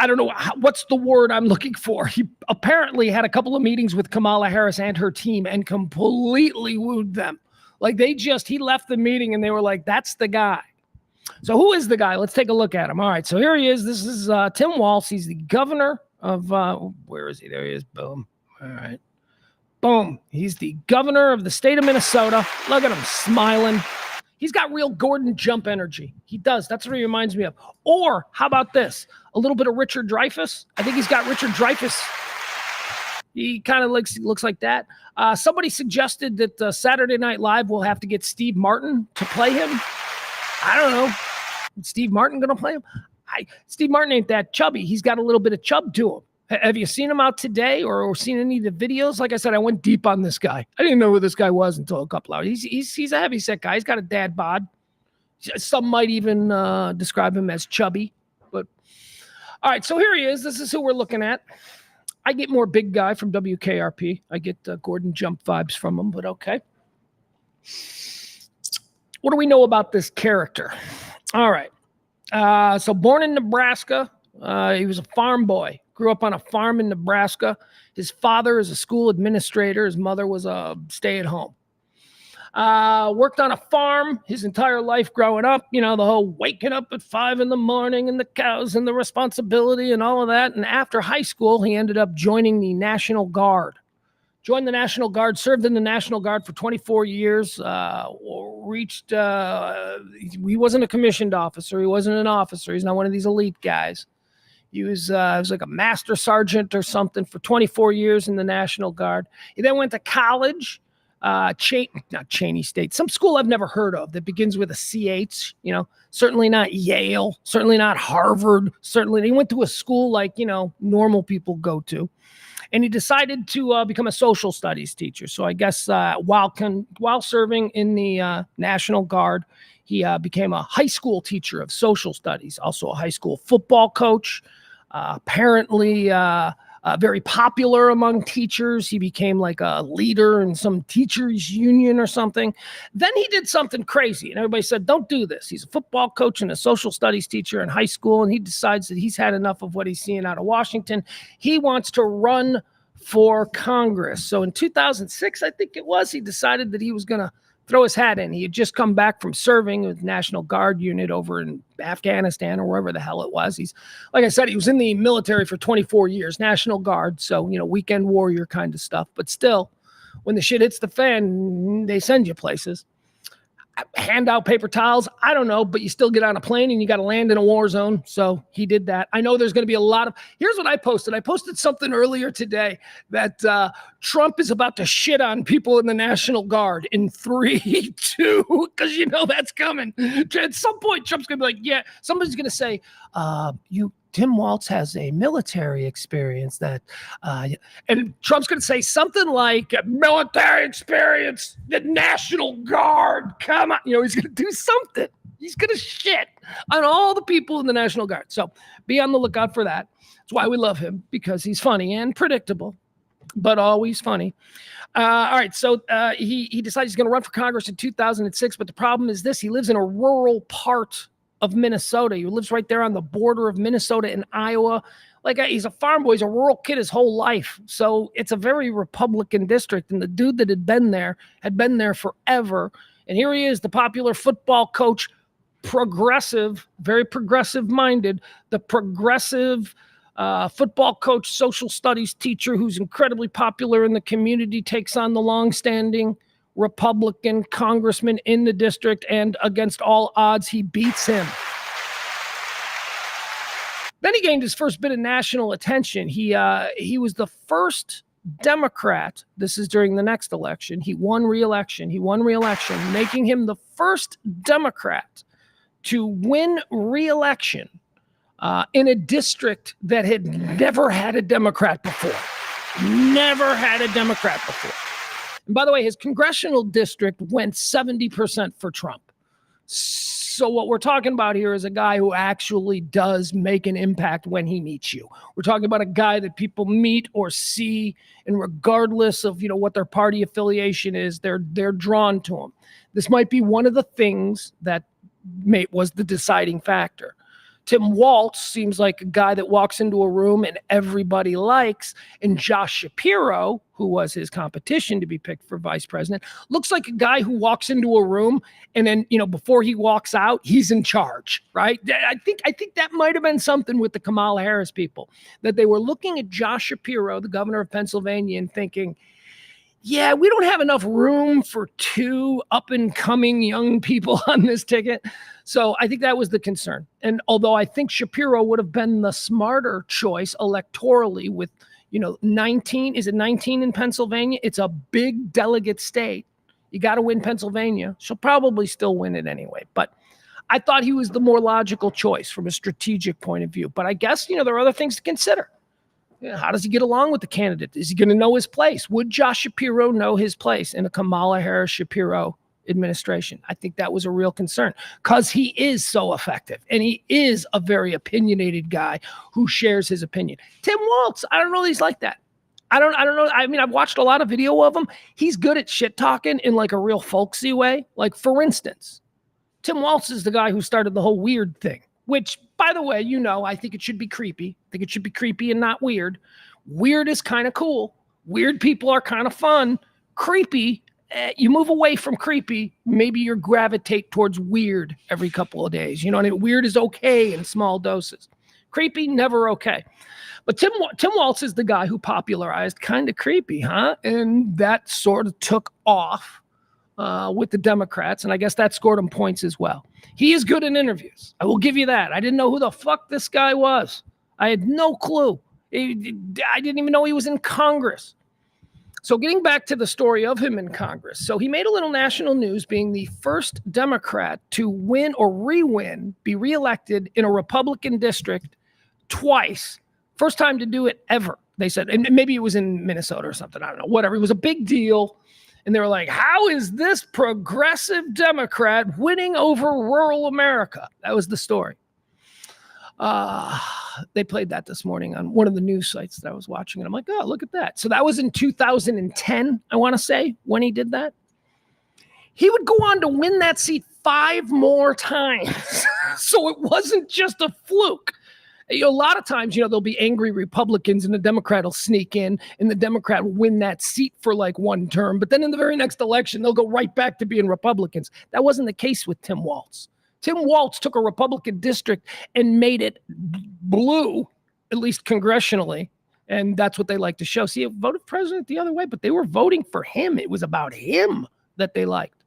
don't know. What's the word I'm looking for? He apparently had a couple of meetings with Kamala Harris and her team and completely wooed them. Like he left the meeting and they were like, that's the guy. So who is the guy? Let's take a look at him. All right. So here he is. This is Tim Walz. He's the governor of, where is he? There he is. Boom. All right. Boom. He's the governor of the state of Minnesota. Look at him smiling. He's got real Gordon Jump energy. He does. That's what he reminds me of. Or how about this? A little bit of Richard Dreyfuss. I think he's got Richard Dreyfuss. He kind of looks like that. Somebody suggested that Saturday Night Live will have to get Steve Martin to play him. I don't know. Is Steve Martin going to play him? Steve Martin ain't that chubby. He's got a little bit of chub to him. Have you seen him out today or seen any of the videos? Like I said, I went deep on this guy. I didn't know who this guy was until a couple hours. He's a heavyset guy. He's got a dad bod. Some might even describe him as chubby. But all right, so here he is. This is who we're looking at. I get more big guy from WKRP. I get Gordon Jump vibes from him, but okay. What do we know about this character? All right. So born in Nebraska. He was a farm boy. Grew up on a farm in Nebraska. His father is a school administrator. His mother was a stay-at-home. Worked on a farm his entire life growing up. You know, the whole waking up at 5 a.m. and the cows and the responsibility and all of that. And after high school, he ended up joining the National Guard. Joined the National Guard, served in the National Guard for 24 years, he wasn't a commissioned officer. He wasn't an officer. He's not one of these elite guys. He was like a master sergeant or something for 24 years in the National Guard. He then went to college, not Cheney State, some school I've never heard of that begins with a CH, certainly not Yale, certainly not Harvard, certainly he went to a school like, normal people go to. And he decided to become a social studies teacher. So I guess while serving in the National Guard, he became a high school teacher of social studies, also a high school football coach, apparently very popular among teachers. He became like a leader in some teachers union or something. Then he did something crazy and everybody said, don't do this. He's a football coach and a social studies teacher in high school. And he decides that he's had enough of what he's seeing out of Washington. He wants to run for Congress. So in 2006, I think it was, he decided that he was going to throw his hat in. He had just come back from serving with National Guard unit over in Afghanistan or wherever the hell it was. He's, like I said, he was in the military for 24 years, National Guard. So, weekend warrior kind of stuff. But still, when the shit hits the fan, they send you places. Hand out paper towels. I don't know, but you still get on a plane and you got to land in a war zone. So he did that. I know there's going to be a lot of, here's what I posted. I posted something earlier today that Trump is about to shit on people in the National Guard in 3, 2, because that's coming. At some point, Trump's going to be like, yeah, somebody's going to say, Tim Walz has a military experience that, and Trump's going to say something like military experience, the National Guard, come on. He's going to do something. He's going to shit on all the people in the National Guard. So be on the lookout for that. That's why we love him, because he's funny and predictable, but always funny. All right. So he decides he's going to run for Congress in 2006. But the problem is this, he lives in a rural part of Minnesota. He lives right there on the border of Minnesota and Iowa. Like, he's a farm boy. He's a rural kid his whole life. So it's a very Republican district. And the dude that had been there forever. And here he is, the popular football coach, progressive, very progressive minded, the progressive football coach, social studies teacher who's incredibly popular in the community, takes on the longstanding Republican congressman in the district, and against all odds, he beats him. Then he gained his first bit of national attention. He was the first Democrat. This is during the next election. He won re-election, making him the first Democrat to win re-election in a district that had never had a Democrat before. Never had a Democrat before. And by the way, his congressional district went 70% for Trump. So what we're talking about here is a guy who actually does make an impact when he meets you. We're talking about a guy that people meet or see, and regardless of, what their party affiliation is, they're drawn to him. This might be one of the things that was the deciding factor. Tim Walz seems like a guy that walks into a room and everybody likes. And Josh Shapiro, who was his competition to be picked for vice president, looks like a guy who walks into a room and then, before he walks out, he's in charge, right? I think that might have been something with the Kamala Harris people, that they were looking at Josh Shapiro, the governor of Pennsylvania, and thinking, yeah, we don't have enough room for 2 up-and-coming young people on this ticket. So I think that was the concern. And although I think Shapiro would have been the smarter choice electorally with, 19, is it 19 in Pennsylvania? It's a big delegate state. You got to win Pennsylvania. She'll probably still win it anyway. But I thought he was the more logical choice from a strategic point of view. But I guess, there are other things to consider. How does he get along with the candidate? Is he going to know his place? Would Josh Shapiro know his place in a Kamala Harris Shapiro administration? I think that was a real concern because he is so effective and he is a very opinionated guy who shares his opinion. Tim Walz, I don't know that he's like that. I don't know. I mean, I've watched a lot of video of him. He's good at shit talking in like a real folksy way. Like, for instance, Tim Walz is the guy who started the whole weird thing, which, by the way, I think it should be creepy. I think it should be creepy and not weird. Weird is kind of cool. Weird people are kind of fun. Creepy, you move away from creepy. Maybe you gravitate towards weird every couple of days. You know what I mean? Weird is okay in small doses. Creepy, never okay. But Tim Walz is the guy who popularized kind of creepy, huh? And that sort of took off with the Democrats, and I guess that scored him points as well. He is good in interviews. I will give you that. I didn't know who the fuck this guy was. I had no clue. I didn't even know he was in Congress. So getting back to the story of him in Congress. So he made a little national news being the first Democrat to win or be reelected in a Republican district twice. First time to do it ever, they said. And maybe it was in Minnesota or something. I don't know. Whatever. It was a big deal. And they were like, how is this progressive Democrat winning over rural America? That was the story. They played that this morning on one of the news sites that I was watching. And I'm like, oh, look at that. So that was in 2010, I want to say, when he did that. He would go on to win that seat 5 more times. So it wasn't just a fluke. A lot of times, there'll be angry Republicans and the Democrat will sneak in and the Democrat will win that seat for like 1 term. But then in the very next election, they'll go right back to being Republicans. That wasn't the case with Tim Walz. Tim Walz took a Republican district and made it blue, at least congressionally. And that's what they like to show. See, it voted president the other way, but they were voting for him. It was about him that they liked.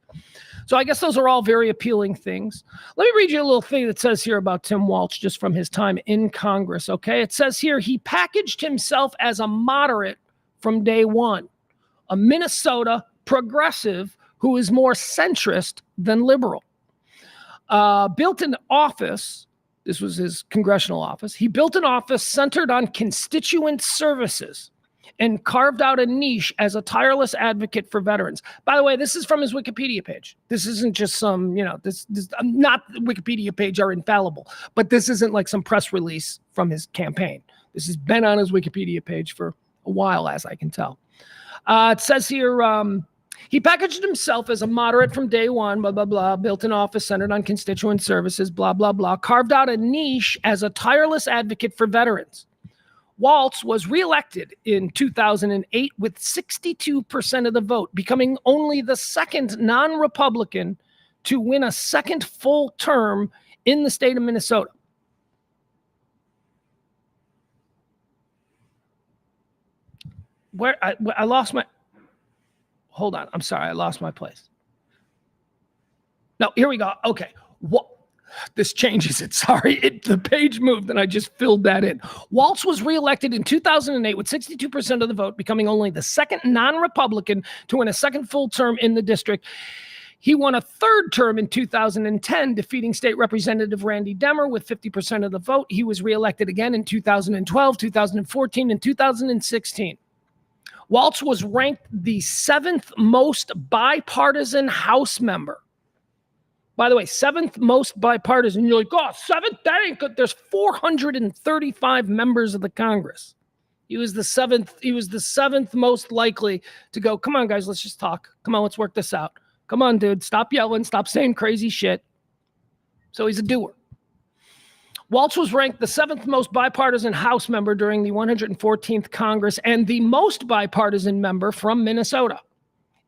So I guess those are all very appealing things. Let me read you a little thing that says here about Tim Walz just from his time in Congress, okay? It says here, he packaged himself as a moderate from day one, a Minnesota progressive who is more centrist than liberal. Built an office, this was his congressional office, he built an office centered on constituent services and carved out a niche as a tireless advocate for veterans. By the way, this is from his Wikipedia page. This isn't just some, this not the Wikipedia page are infallible, but this isn't like some press release from his campaign. This has been on his Wikipedia page for a while, as I can tell. It says here, he packaged himself as a moderate from day one, blah, blah, blah, built an office centered on constituent services, blah, blah, blah, carved out a niche as a tireless advocate for veterans. Walz was reelected in 2008 with 62% of the vote, becoming only the second non-Republican to win a second full term in the state of Minnesota. Where I lost my... Hold on. I'm sorry. I lost my place. No, here we go. Okay. What? This changes it. Sorry. The page moved and I just filled that in. Walz was reelected in 2008 with 62% of the vote, becoming only the second non-Republican to win a second full term in the district. He won a third term in 2010, defeating State Representative Randy Demmer with 50% of the vote. He was reelected again in 2012, 2014, and 2016. Walz was ranked the 7th most bipartisan House member. By the way, 7th most bipartisan. You're like, oh, 7th? That ain't good. There's 435 members of the Congress. He was the 7th. He was the 7th most likely to go, come on, guys, let's just talk. Come on, let's work this out. Come on, dude. Stop yelling. Stop saying crazy shit. So he's a doer. Walz was ranked the 7th most bipartisan House member during the 114th Congress and the most bipartisan member from Minnesota.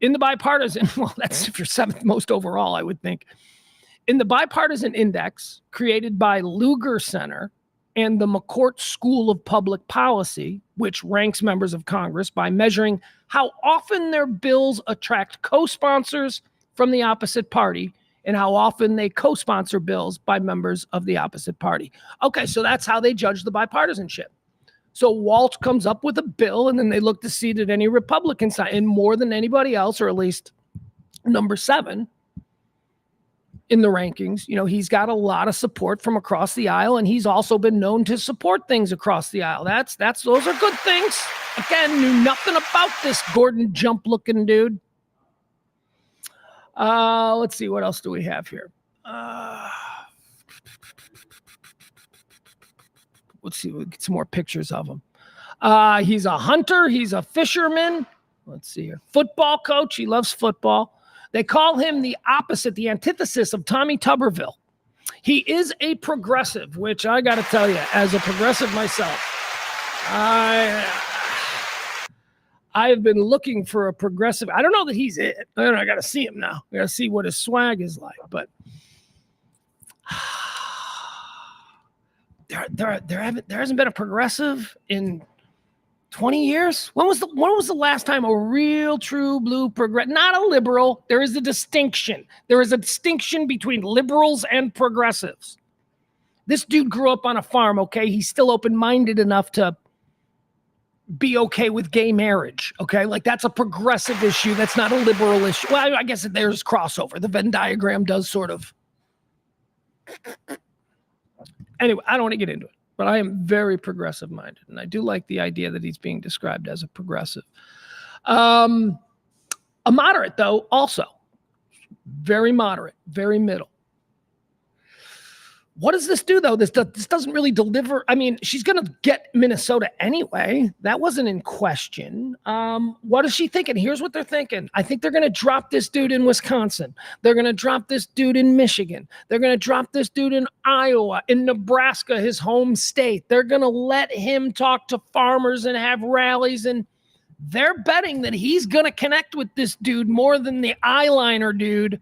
In the bipartisan, well, that's if you're 7th most overall, I would think. In the bipartisan index created by Lugar Center and the McCourt School of Public Policy, which ranks members of Congress by measuring how often their bills attract co-sponsors from the opposite party and how often they co-sponsor bills by members of the opposite party. Okay, so that's how they judge the bipartisanship. So Walz comes up with a bill, and then they look to see did any Republicans sign in more than anybody else, or at least number 7 in the rankings. He's got a lot of support from across the aisle, and he's also been known to support things across the aisle. Those are good things. Again, knew nothing about this Gordon Jump-looking dude. Let's see, what else do we have here? Let's see, we'll get some more pictures of him. He's a hunter. He's a fisherman. Let's see here. Football coach. He loves football. They call him the opposite, the antithesis of Tommy Tuberville. He is a progressive, which I got to tell you, as a progressive myself, I have been looking for a progressive. I don't know that he's it. I got to see him now. I got to see what his swag is like. But there hasn't been a progressive in 20 years. When was the last time a real true blue progressive? Not a liberal. There is a distinction. There is a distinction between liberals and progressives. This dude grew up on a farm. Okay, he's still open-minded enough to be okay with gay marriage. Okay. Like that's a progressive issue. That's not a liberal issue. Well, I guess there's crossover. The Venn diagram does sort of. Anyway, I don't want to get into it, but I am very progressive minded. And I do like the idea that he's being described as a progressive. A moderate though, also very moderate, very middle. What does this do, though? This doesn't really deliver. I mean, she's going to get Minnesota anyway. That wasn't in question. What is she thinking? Here's what they're thinking. I think they're going to drop this dude in Wisconsin. They're going to drop this dude in Michigan. They're going to drop this dude in Iowa, in Nebraska, his home state. They're going to let him talk to farmers and have rallies. And they're betting that he's going to connect with this dude more than the eyeliner dude.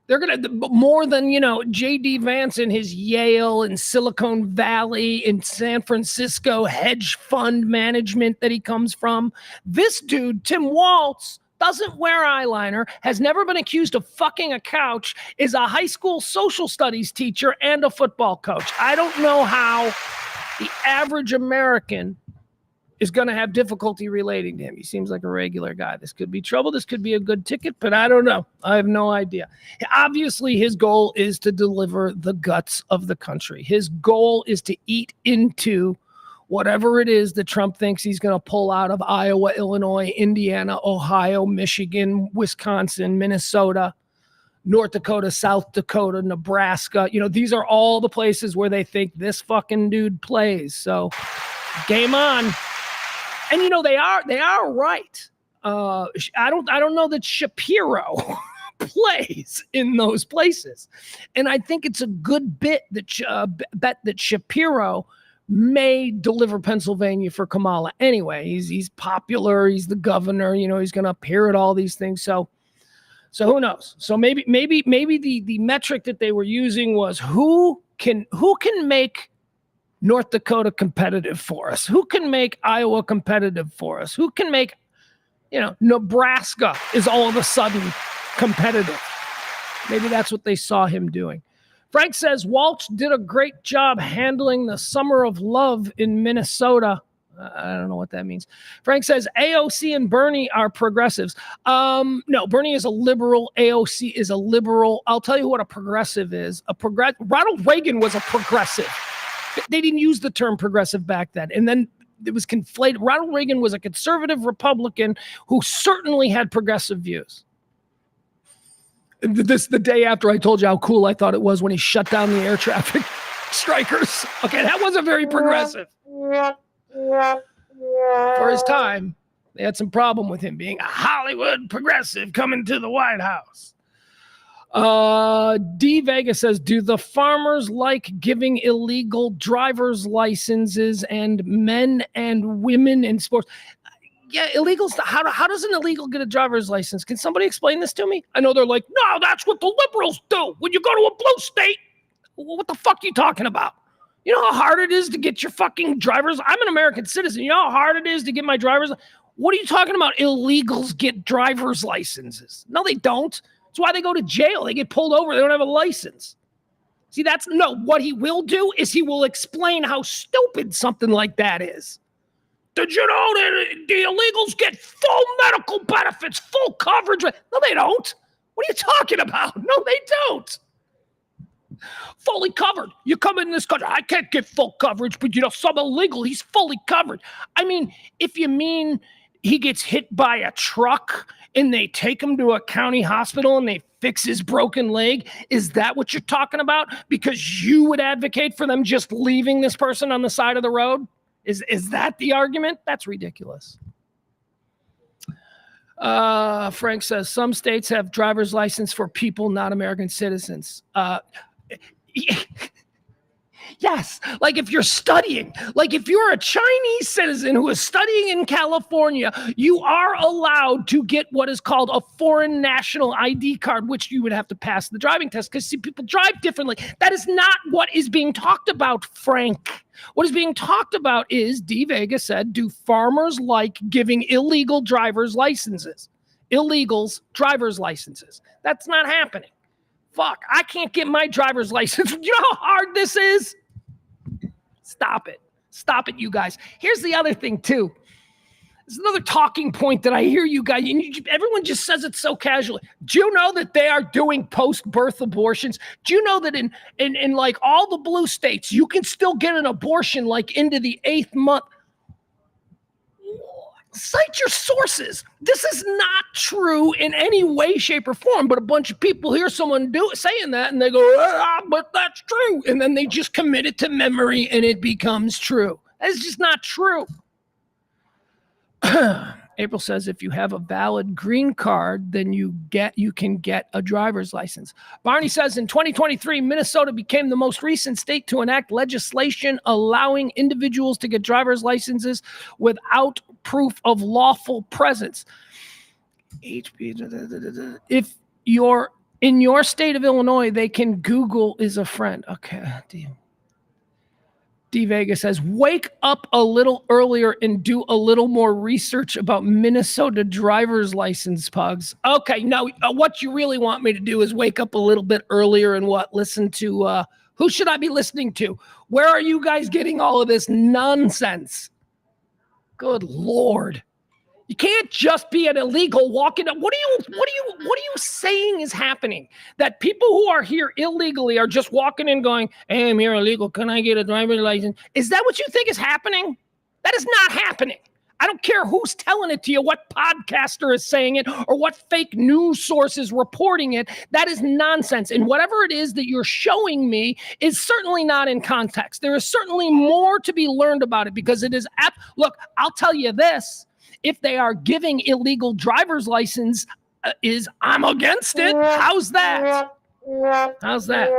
They're going to, more than, J.D. Vance in his Yale and Silicon Valley in San Francisco hedge fund management that he comes from. This dude, Tim Waltz, doesn't wear eyeliner, has never been accused of fucking a couch, is a high school social studies teacher and a football coach. I don't know how the average American is going to have difficulty relating to him. He seems like a regular guy. This could be trouble. This could be a good ticket, but I don't know. I have no idea. Obviously, his goal is to deliver the guts of the country. His goal is to eat into whatever it is that Trump thinks he's going to pull out of Iowa, Illinois, Indiana, Ohio, Michigan, Wisconsin, Minnesota, North Dakota, South Dakota, Nebraska. These are all the places where they think this fucking dude plays. So game on. And they are right. I don't know that Shapiro plays in those places, and I think it's a good bet that Shapiro may deliver Pennsylvania for Kamala anyway. He's popular. He's the governor. He's going to appear at all these things. So who knows? So maybe the metric that they were using was who can make North Dakota competitive for us? Who can make Iowa competitive for us? Who can make, Nebraska is all of a sudden competitive? Maybe that's what they saw him doing. Frank says Walsh did a great job handling the summer of love in Minnesota. I don't know what that means. Frank says AOC and Bernie are progressives. No, Bernie is a liberal. AOC is a liberal. I'll tell you what a progressive is. Ronald Reagan was a progressive. They didn't use the term progressive back then. And then it was conflated. Ronald Reagan was a conservative Republican who certainly had progressive views. The day after I told you how cool I thought it was when he shut down the air traffic strikers. Okay, that wasn't very progressive. For his time, they had some problem with him being a Hollywood progressive coming to the White House. D Vega says, do the farmers like giving illegal driver's licenses and men and women in sports? Yeah, illegals. How does an illegal get a driver's license? Can somebody explain this to me? I know they're like, no, that's what the liberals do. When you go to a blue state, what the fuck are you talking about? You know how hard it is to get your fucking driver's? I'm an American citizen. You know how hard it is to get my driver's? What are you talking about? Illegals get driver's licenses. No, they don't. That's why they go to jail. They get pulled over. They don't have a license. See, what he will do is he will explain how stupid something like that is. Did you know that the illegals get full medical benefits, full coverage? No, they don't. What are you talking about? No, they don't. Fully covered. You come in this country, I can't get full coverage, but some illegal, he's fully covered. I mean, if you mean he gets hit by a truck and they take him to a county hospital and they fix his broken leg, is that what you're talking about? Because you would advocate for them just leaving this person on the side of the road? Is that the argument? That's ridiculous. Frank says some states have driver's license for people not American citizens. Yes, like if you're studying, like if you're a Chinese citizen who is studying in California, you are allowed to get what is called a foreign national ID card, which you would have to pass the driving test because people drive differently. That is not what is being talked about, Frank. What is being talked about is, D. Vega said, do farmers like giving illegal driver's licenses? Illegals, driver's licenses. That's not happening. Fuck, I can't get my driver's license. You know how hard this is? Stop it. Stop it, you guys. Here's the other thing, too. There's another talking point that I hear you guys, and everyone just says it so casually. Do you know that they are doing post-birth abortions? Do you know that in like all the blue states, you can still get an abortion like into the 8th month? Cite your sources. This is not true in any way, shape, or form, but a bunch of people hear someone saying that, and they go, but that's true. And then they just commit it to memory, and it becomes true. That's just not true. April says if you have a valid green card, then you can get a driver's license. Barney says in 2023, Minnesota became the most recent state to enact legislation allowing individuals to get driver's licenses without proof of lawful presence. If you're in your state of Illinois, they can Google is a friend. Okay, damn. D Vega says, wake up a little earlier and do a little more research about Minnesota driver's license, Pugs. Okay, now what you really want me to do is wake up a little bit earlier and listen to, who should I be listening to? Where are you guys getting all of this nonsense? Good Lord. You can't just be an illegal walking up. What are you saying is happening? That people who are here illegally are just walking in going, hey, I'm here illegal. Can I get a driver's license? Is that what you think is happening? That is not happening. I don't care who's telling it to you, what podcaster is saying it, or what fake news source is reporting it. That is nonsense. And whatever it is that you're showing me is certainly not in context. There is certainly more to be learned about it because it is look, I'll tell you this. If they are giving illegal driver's license, I'm against it. How's that? How's that?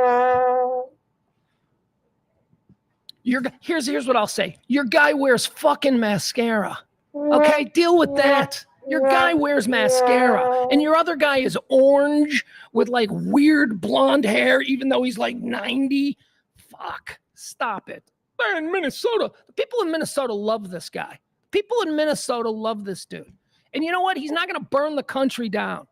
Here's what I'll say. Your guy wears fucking mascara. Okay, deal with that. Your guy wears mascara, and your other guy is orange with like weird blonde hair, even though he's like 90. Fuck, stop it. They're in Minnesota. The people in Minnesota love this guy. People in Minnesota love this dude. And you know what? He's not going to burn the country down.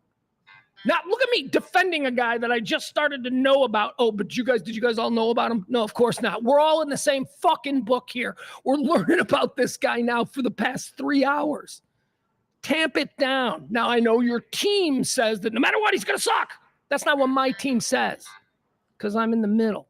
Now, look at me defending a guy that I just started to know about. Oh, but did you guys all know about him? No, of course not. We're all in the same fucking book here. We're learning about this guy now for the past 3 hours. Tamp it down. Now, I know your team says that no matter what, he's going to suck. That's not what my team says because I'm in the middle.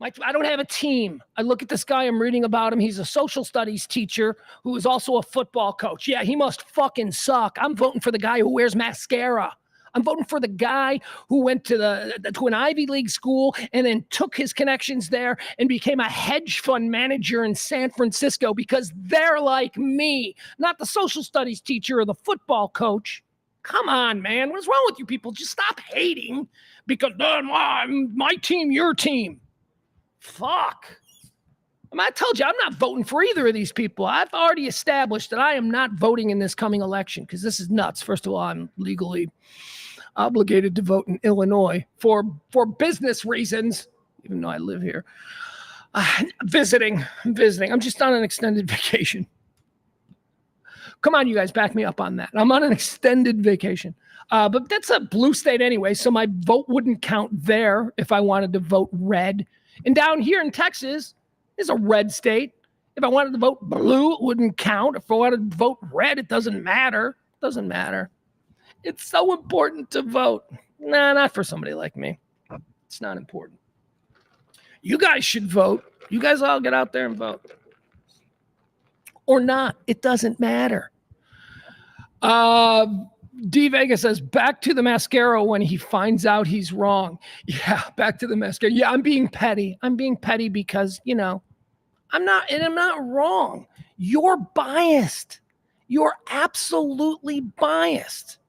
I don't have a team. I look at this guy. I'm reading about him. He's a social studies teacher who is also a football coach. Yeah, he must fucking suck. I'm voting for the guy who wears mascara. I'm voting for the guy who went to an Ivy League school and then took his connections there and became a hedge fund manager in San Francisco because they're like me, not the social studies teacher or the football coach. Come on, man. What's wrong with you people? Just stop hating because my team, your team. Fuck. I told you, I'm not voting for either of these people. I've already established that I am not voting in this coming election because this is nuts. First of all, I'm legally obligated to vote in Illinois for business reasons, even though I live here. I'm visiting. I'm just on an extended vacation. Come on, you guys, back me up on that. I'm on an extended vacation. But that's a blue state anyway, so my vote wouldn't count there if I wanted to vote red. And down here in Texas is a red state. If I wanted to vote blue, it wouldn't count. If I wanted to vote red, it doesn't matter. It doesn't matter. It's so important to vote. Nah, not for somebody like me. It's not important. You guys should vote. You guys all get out there and vote. Or not. It doesn't matter. D Vega says, back to the mascara when he finds out he's wrong. Yeah, back to the mascara. Yeah, I'm being petty. I'm being petty because, I'm not wrong. You're biased. You're absolutely biased.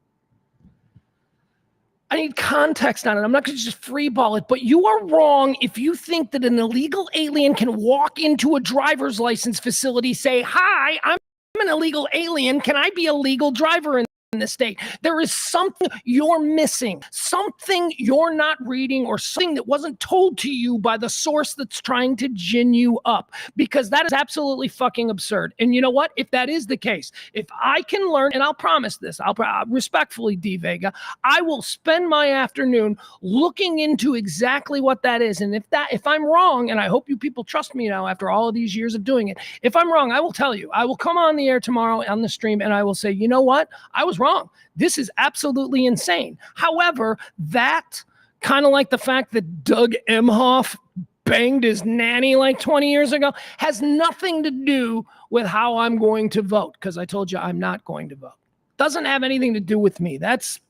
I need context on it. I'm not going to just freeball it, but you are wrong if you think that an illegal alien can walk into a driver's license facility, say, hi, I'm an illegal alien. Can I be a legal driver in in the state. There is something you're missing, something you're not reading, or something that wasn't told to you by the source that's trying to gin you up, because that is absolutely fucking absurd. And you know what? If that is the case, if I can learn, and I'll promise this, I'll respectfully, D. Vega, I will spend my afternoon looking into exactly what that is. And if I'm wrong, and I hope you people trust me now after all of these years of doing it, if I'm wrong, I will tell you. I will come on the air tomorrow on the stream and I will say, you know what? I was wrong. This is absolutely insane. However, that kind of like the fact that Doug Emhoff banged his nanny like 20 years ago has nothing to do with how I'm going to vote, because I told you I'm not going to vote. Doesn't have anything to do with me. That's,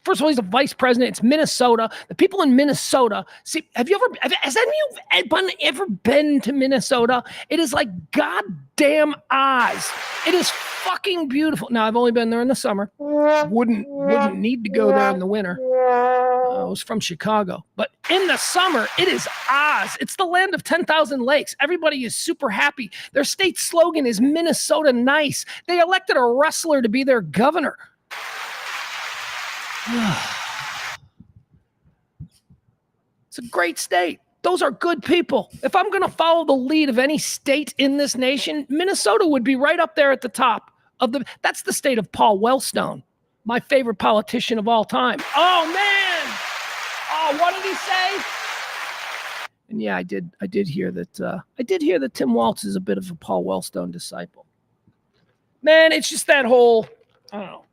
first of all, he's a vice president. It's Minnesota. The people in Minnesota, has anyone ever been to Minnesota? It is like goddamn Oz. It is fucking beautiful. Now, I've only been there in the summer. Wouldn't need to go there in the winter. I was from Chicago. But in the summer, it is Oz. It's the land of 10,000 lakes. Everybody is super happy. Their state slogan is Minnesota nice. They elected a wrestler to be their governor. It's a great state. Those are good people. If I'm going to follow the lead of any state in this nation, Minnesota would be right up there at the top of that's the state of Paul Wellstone, my favorite politician of all time. Oh man. Oh, what did he say? And yeah, I did hear that Tim Walz is a bit of a Paul Wellstone disciple. Man, it's just that whole, I don't know.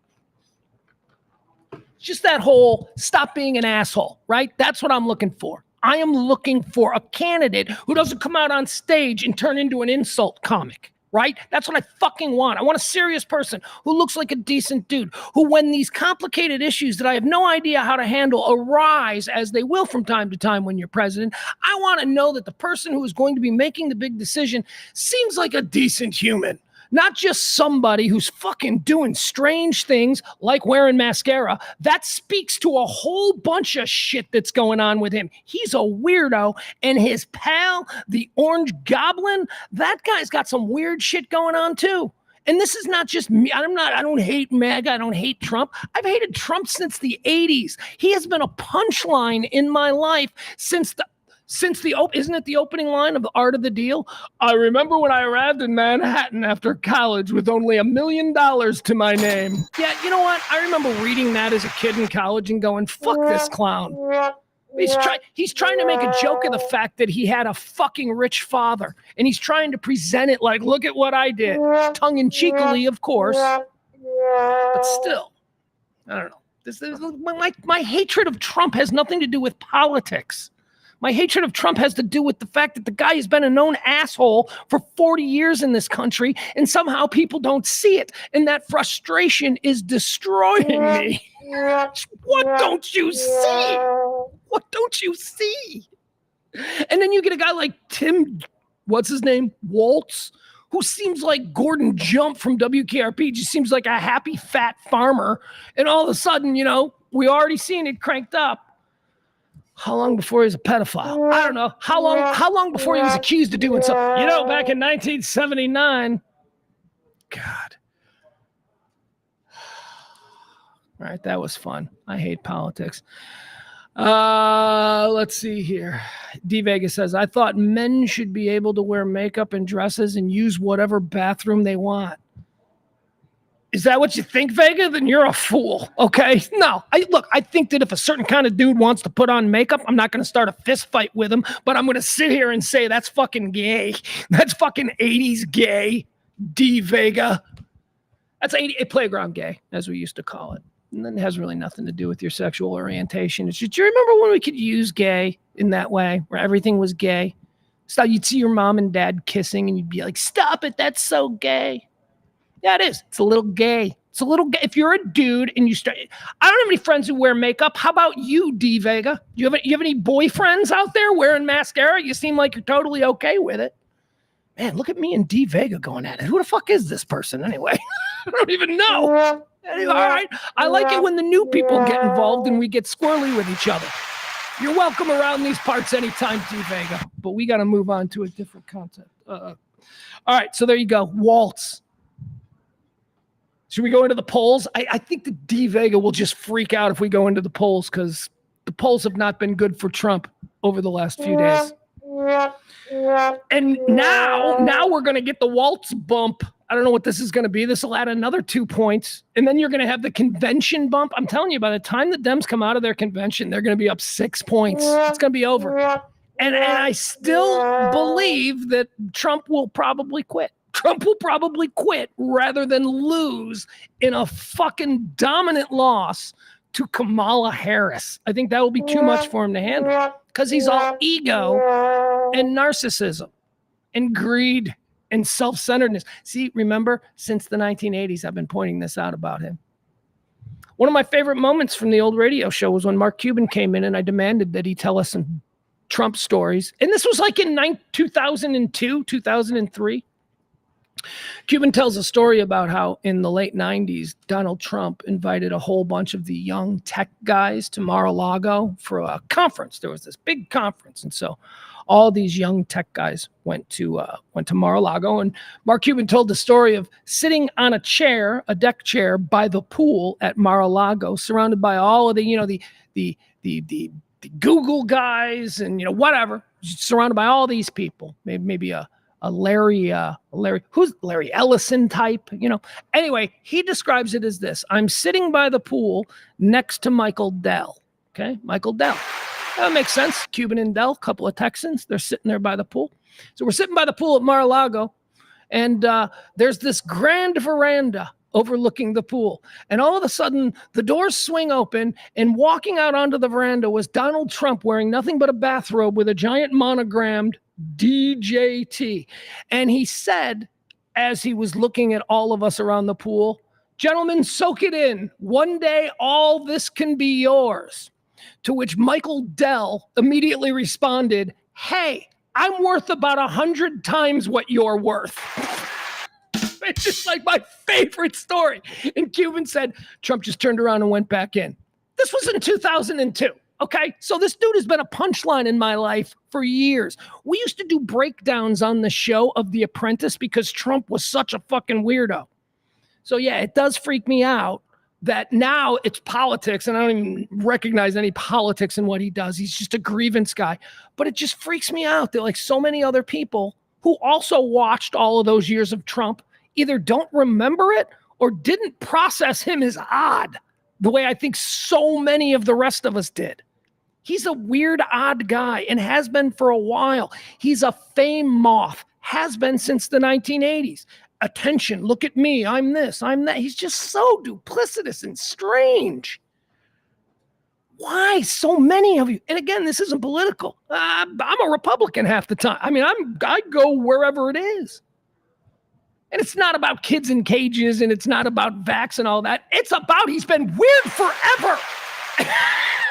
Just that whole stop being an asshole, right? That's what I'm looking for. I am looking for a candidate who doesn't come out on stage and turn into an insult comic, right? That's what I fucking want. I want a serious person who looks like a decent dude, who, when these complicated issues that I have no idea how to handle arise, as they will from time to time when you're president, I want to know that the person who is going to be making the big decision seems like a decent human. Not just somebody who's fucking doing strange things like wearing mascara. That speaks to a whole bunch of shit that's going on with him. He's a weirdo, and his pal, the Orange Goblin, that guy's got some weird shit going on too. And this is not just me. I don't hate MAGA. I don't hate Trump. I've hated Trump since the 80s. He has been a punchline in my life since isn't it the opening line of The Art of the Deal? I remember when I arrived in Manhattan after college with only $1 million to my name. Yeah, you know what? I remember reading that as a kid in college and going, fuck this clown. He's trying to make a joke of the fact that he had a fucking rich father. And he's trying to present it like, look at what I did. Tongue-in-cheekily, of course. But still, I don't know. My hatred of Trump has nothing to do with politics. My hatred of Trump has to do with the fact that the guy has been a known asshole for 40 years in this country, and somehow people don't see it. And that frustration is destroying me. What don't you see? What don't you see? And then you get a guy like Tim, what's his name? Waltz, who seems like Gordon Jump from WKRP, just seems like a happy fat farmer. And all of a sudden, we already seen it cranked up. How long before he was a pedophile? I don't know. How long before he was accused of doing something? Back in 1979. God. All right, that was fun. I hate politics. Let's see here. D Vega says, I thought men should be able to wear makeup and dresses and use whatever bathroom they want. Is that what you think, Vega? Then you're a fool, okay? No, I think that if a certain kind of dude wants to put on makeup, I'm not going to start a fist fight with him, but I'm going to sit here and say that's fucking gay. That's fucking 80s gay, D Vega. That's playground gay, as we used to call it. And then it has really nothing to do with your sexual orientation. It's just, do you remember when we could use gay in that way, where everything was gay? So you'd see your mom and dad kissing, and you'd be like, stop it, that's so gay. Yeah, it is. It's a little gay. It's a little gay. If you're a dude and I don't have any friends who wear makeup. How about you, D Vega? You have any boyfriends out there wearing mascara? You seem like you're totally okay with it. Man, look at me and D Vega going at it. Who the fuck is this person anyway? I don't even know. Anyway, all right. I like it when the new people get involved and we get squirrely with each other. You're welcome around these parts anytime, D Vega. But we got to move on to a different content. All right, so there you go. Waltz. Should we go into the polls? I think the D Vega will just freak out if we go into the polls because the polls have not been good for Trump over the last few days. And now we're going to get the Waltz bump. I don't know what this is going to be. This will add another 2 points. And then you're going to have the convention bump. I'm telling you, by the time the Dems come out of their convention, they're going to be up 6 points. It's going to be over. And I still believe that Trump will probably quit. Trump will probably quit rather than lose in a fucking dominant loss to Kamala Harris. I think that will be too much for him to handle because he's all ego and narcissism and greed and self-centeredness. See, remember, since the 1980s, I've been pointing this out about him. One of my favorite moments from the old radio show was when Mark Cuban came in and I demanded that he tell us some Trump stories. And this was like in 2002, 2003. Cuban tells a story about how in the late 90s, Donald Trump invited a whole bunch of the young tech guys to Mar-a-Lago for a conference. There was this big conference. And so all these young tech guys went to Mar-a-Lago. And Mark Cuban told the story of sitting on a chair, a deck chair by the pool at Mar-a-Lago, surrounded by all of the Google guys and, whatever, surrounded by all these people, maybe a Larry Ellison type, Anyway, he describes it as this. I'm sitting by the pool next to Michael Dell. Okay, Michael Dell. That makes sense. Cuban and Dell, couple of Texans. They're sitting there by the pool. So we're sitting by the pool at Mar-a-Lago, and there's this grand veranda overlooking the pool. And all of a sudden, the doors swing open, and walking out onto the veranda was Donald Trump wearing nothing but a bathrobe with a giant monogrammed DJT. And he said, as he was looking at all of us around the pool, gentlemen, soak it in. One day, all this can be yours. To which Michael Dell immediately responded, hey, I'm worth about 100 times what you're worth. It's just like my favorite story. And Cuban said, Trump just turned around and went back in. This was in 2002. Okay, so this dude has been a punchline in my life for years. We used to do breakdowns on the show of The Apprentice because Trump was such a fucking weirdo. So yeah, it does freak me out that now it's politics, and I don't even recognize any politics in what he does. He's just a grievance guy. But it just freaks me out that like so many other people who also watched all of those years of Trump either don't remember it or didn't process him as odd the way I think so many of the rest of us did. He's a weird, odd guy and has been for a while. He's a fame moth, has been since the 1980s. Attention, look at me, I'm this, I'm that. He's just so duplicitous and strange. Why so many of you? And again, this isn't political. I'm a Republican half the time. I mean, I go wherever it is. And it's not about kids in cages and it's not about vax and all that. It's about he's been weird forever.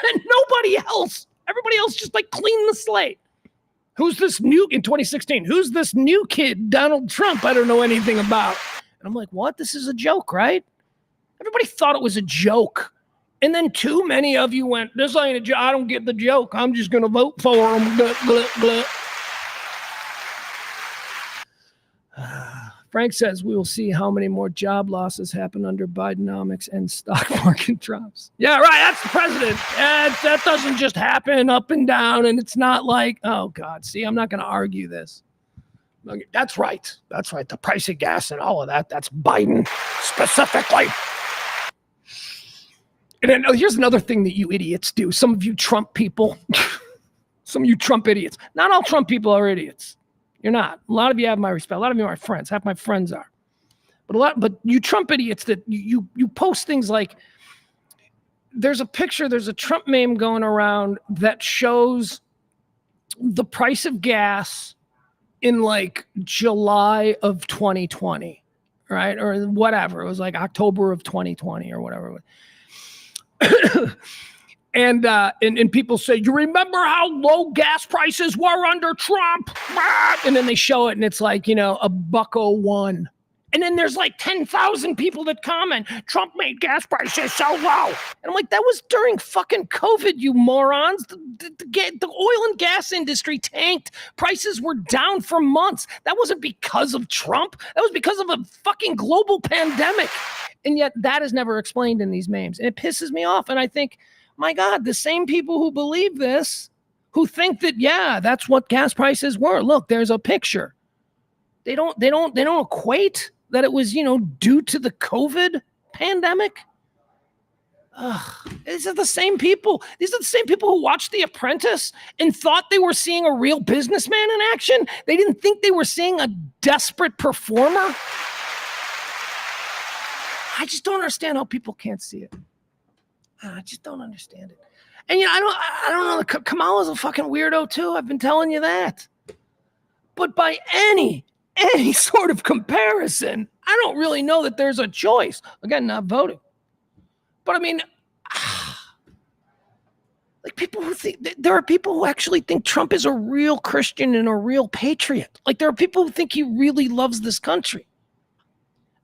And nobody else, everybody else just like clean the slate. Who's this new in 2016? Who's this new kid, Donald Trump? I don't know anything about. And I'm like, what? This is a joke, right? Everybody thought it was a joke. And then too many of you went, this ain't a joke. I don't get the joke. I'm just going to vote for him. Blah, blah, blah. Frank says, we will see how many more job losses happen under Bidenomics and stock market drops. Yeah, right. That's the president. That doesn't just happen up and down. And it's not like, oh, God, see, I'm not going to argue this. That's right. That's right. The price of gas and all of that. That's Biden specifically. And then, here's another thing that you idiots do. Some of you Trump people, some of you Trump idiots. Not all Trump people are idiots. You're not. A lot of you have my respect. A lot of you are my friends. Half my friends are. But you Trump idiots that you post things like there's a Trump meme going around that shows the price of gas in like July of 2020, right? Or whatever. It was like October of 2020 or whatever. And people say, you remember how low gas prices were under Trump? And then they show it and it's like, $1.01. And then there's like 10,000 people that comment, Trump made gas prices so low. And I'm like, that was during fucking COVID, you morons. The oil and gas industry tanked. Prices were down for months. That wasn't because of Trump. That was because of a fucking global pandemic. And yet that is never explained in these memes. And it pisses me off. And I think, my God, the same people who believe this, who think that, yeah, that's what gas prices were. Look, there's a picture. They don't equate that it was, due to the COVID pandemic. These are the same people. These are the same people who watched The Apprentice and thought they were seeing a real businessman in action. They didn't think they were seeing a desperate performer. I just don't understand how people can't see it. I just don't understand it. And I don't know. Kamala's a fucking weirdo too. I've been telling you that. But by any sort of comparison, I don't really know that there's a choice. Again, not voting. But I mean, like people who think there are people who actually think Trump is a real Christian and a real patriot. Like there are people who think he really loves this country.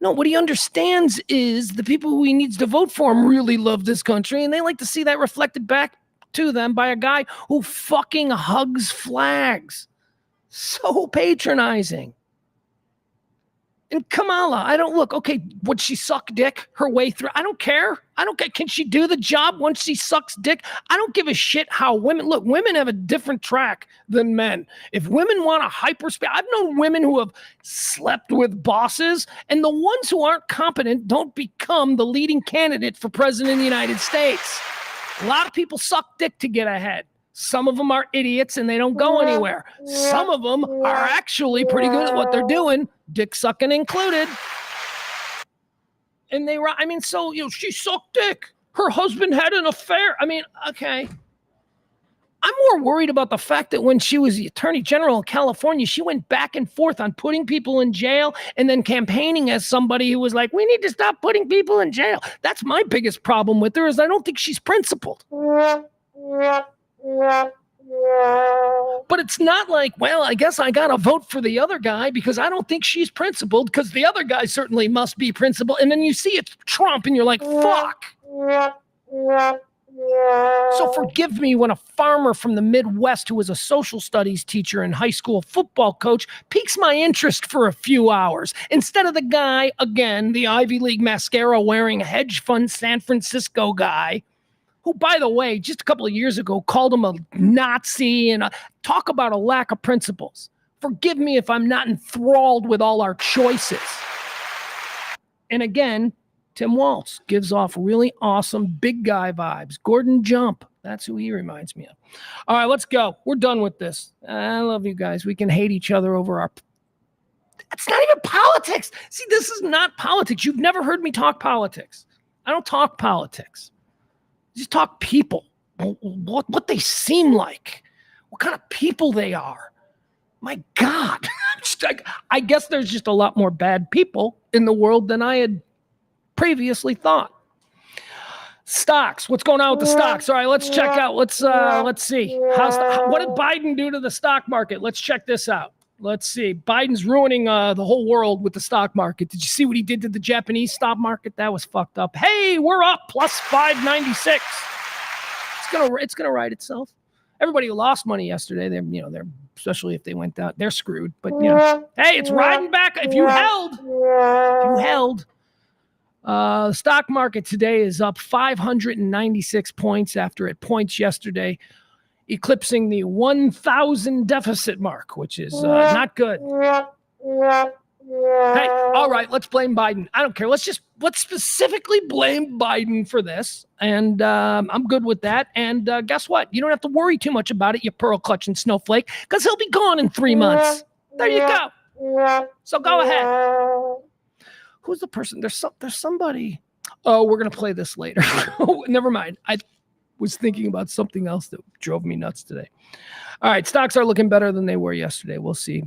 No, what he understands is the people who he needs to vote for him really love this country, and they like to see that reflected back to them by a guy who fucking hugs flags. So patronizing. And Kamala, okay, would she suck dick her way through? I don't care. Can she do the job once she sucks dick? I don't give a shit how women have a different track than men. If women want a hyperspace, I've known women who have slept with bosses, and the ones who aren't competent don't become the leading candidate for president of the United States. A lot of people suck dick to get ahead. Some of them are idiots and they don't go anywhere. Some of them are actually pretty good at what they're doing, dick sucking included. And she sucked dick. Her husband had an affair. I mean, okay. I'm more worried about the fact that when she was the attorney general of California, she went back and forth on putting people in jail and then campaigning as somebody who was like, we need to stop putting people in jail. That's my biggest problem with her, is I don't think she's principled. But it's not like, well, I guess I got to vote for the other guy because I don't think she's principled, because the other guy certainly must be principled. And then you see it's Trump and you're like, fuck. So forgive me when a farmer from the Midwest who was a social studies teacher and high school football coach piques my interest for a few hours instead of the guy, again, the Ivy League mascara wearing hedge fund San Francisco guy, who, by the way, just a couple of years ago called him a Nazi and talk about a lack of principles. Forgive me if I'm not enthralled with all our choices. And again, Tim Walz gives off really awesome big guy vibes. Gordon Jump, that's who he reminds me of. All right, let's go. We're done with this. I love you guys. We can hate each other over our... It's not even politics. See, this is not politics. You've never heard me talk politics. I don't talk politics. Just talk people, what they seem like, what kind of people they are. My God, I guess there's just a lot more bad people in the world than I had previously thought. Stocks, what's going on with the stocks? All right, let's check out. Let's see. What did Biden do to the stock market? Let's check this out. Let's see. Biden's ruining the whole world with the stock market. Did you see what he did to the Japanese stock market? That was fucked up. Hey, we're up plus 596. It's gonna right itself. Everybody who lost money yesterday, they're especially if they went down, they're screwed. But hey, it's riding back. If you held. The stock market today is up 596 points after it points yesterday, eclipsing the 1,000 deficit mark, which is not good. Hey, all right, let's blame Biden. I don't care. Let's specifically blame Biden for this, and I'm good with that. And guess what? You don't have to worry too much about it, you pearl-clutching snowflake, because he'll be gone in 3 months. There you go. So go ahead. Who's the person? There's somebody. Oh, we're gonna play this later. Never mind. I was thinking about something else that drove me nuts today. All right, stocks are looking better than they were yesterday. We'll see.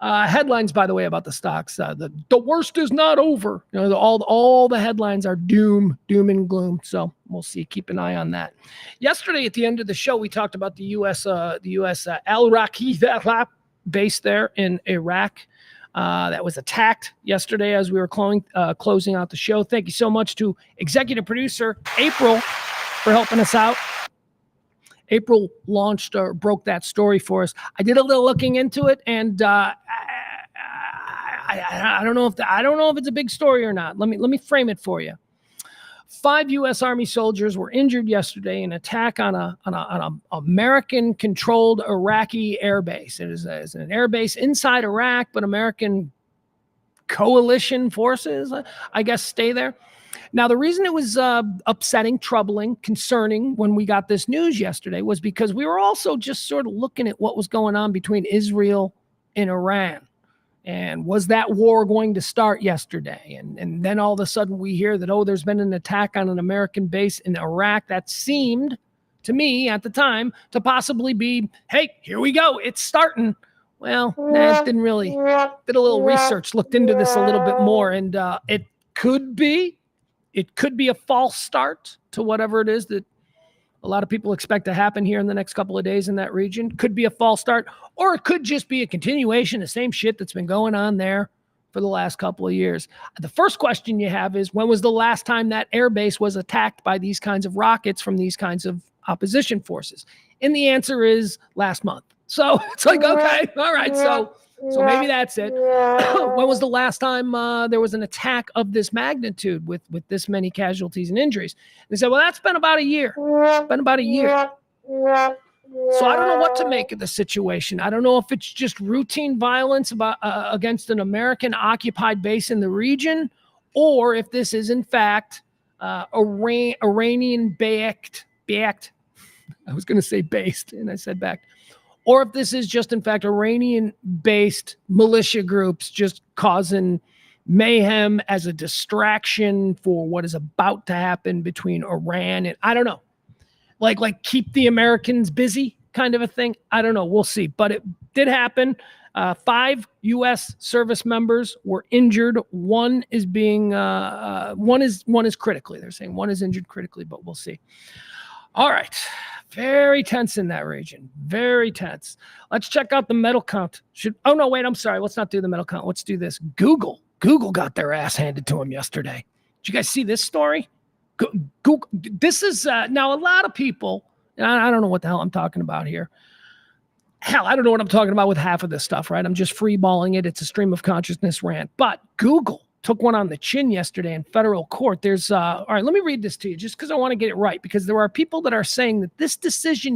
Headlines, by the way, about the stocks. The worst is not over. All the headlines are doom and gloom. So we'll see. Keep an eye on that. Yesterday, at the end of the show, we talked about the U.S. Al-Raqqa base there in Iraq. That was attacked yesterday as we were closing out the show. Thank you so much to executive producer April for helping us out. April launched or broke that story for us. I did a little looking into it, and I don't know if it's a big story or not. Let me frame it for you. 5 U.S. Army soldiers were injured yesterday in an attack on a American-controlled Iraqi airbase. It is an airbase inside Iraq, but American coalition forces, I guess, stay there. Now, the reason it was upsetting, troubling, concerning when we got this news yesterday was because we were also just sort of looking at what was going on between Israel and Iran. And was that war going to start yesterday? And then all of a sudden we hear that, there's been an attack on an American base in Iraq. That seemed to me at the time to possibly be, hey, here we go. It's starting. Well, that didn't really. Did a little research, looked into this a little bit more, and it could be a false start to whatever it is that a lot of people expect to happen here in the next couple of days in that region. Could be a false start, or it could just be a continuation of the same shit that's been going on there for the last couple of years. The first question you have is, when was the last time that airbase was attacked by these kinds of rockets from these kinds of opposition forces? And the answer is last month. So it's like, okay, all right, so maybe that's it. When was the last time there was an attack of this magnitude with this many casualties and injuries? They said, well, that's been about a year. It's been about a year. So I don't know what to make of the situation. I don't know if it's just routine violence against an American-occupied base in the region, or if this is, in fact, Iranian-backed. I was going to say based, and I said backed. Or if this is just, in fact, Iranian-based militia groups just causing mayhem as a distraction for what is about to happen between Iran and, I don't know, like keep the Americans busy kind of a thing. I don't know. We'll see. But it did happen. 5 U.S. service members were injured. One is critically. They're saying one is injured critically, but we'll see. All right. Very tense in that region. Very tense. Let's check out the medal count. I'm sorry. Let's not do the medal count. Let's do this. Google got their ass handed to them yesterday. Did you guys see this story? Google. This is now a lot of people, and I don't know what the hell I'm talking about here. Hell, I don't know what I'm talking about with half of this stuff, right? I'm just freeballing it. It's a stream of consciousness rant. But Google took one on the chin yesterday in federal court. There's, all right, let me read this to you just because I want to get it right, because there are people that are saying that this decision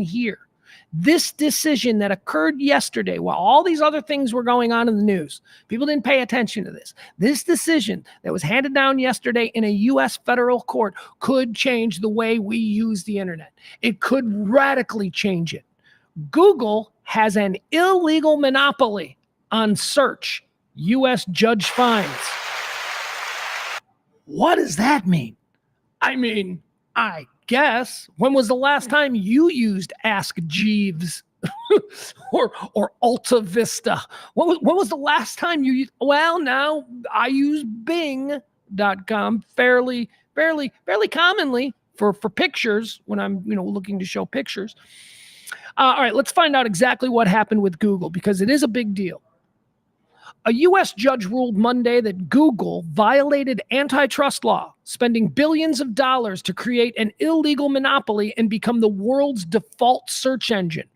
that occurred yesterday while all these other things were going on in the news, people didn't pay attention to this. This decision that was handed down yesterday in a U.S. federal court could change the way we use the internet. It could radically change it. Google has an illegal monopoly on search. U.S. judge finds. What does that mean? I mean, I guess, when was the last time you used Ask Jeeves or Alta Vista? When was the last time you used, well, now I use Bing.com fairly commonly for pictures when I'm, looking to show pictures. All right, let's find out exactly what happened with Google, because it is a big deal. A U.S. judge ruled Monday that Google violated antitrust law, spending billions of dollars to create an illegal monopoly and become the world's default search engine.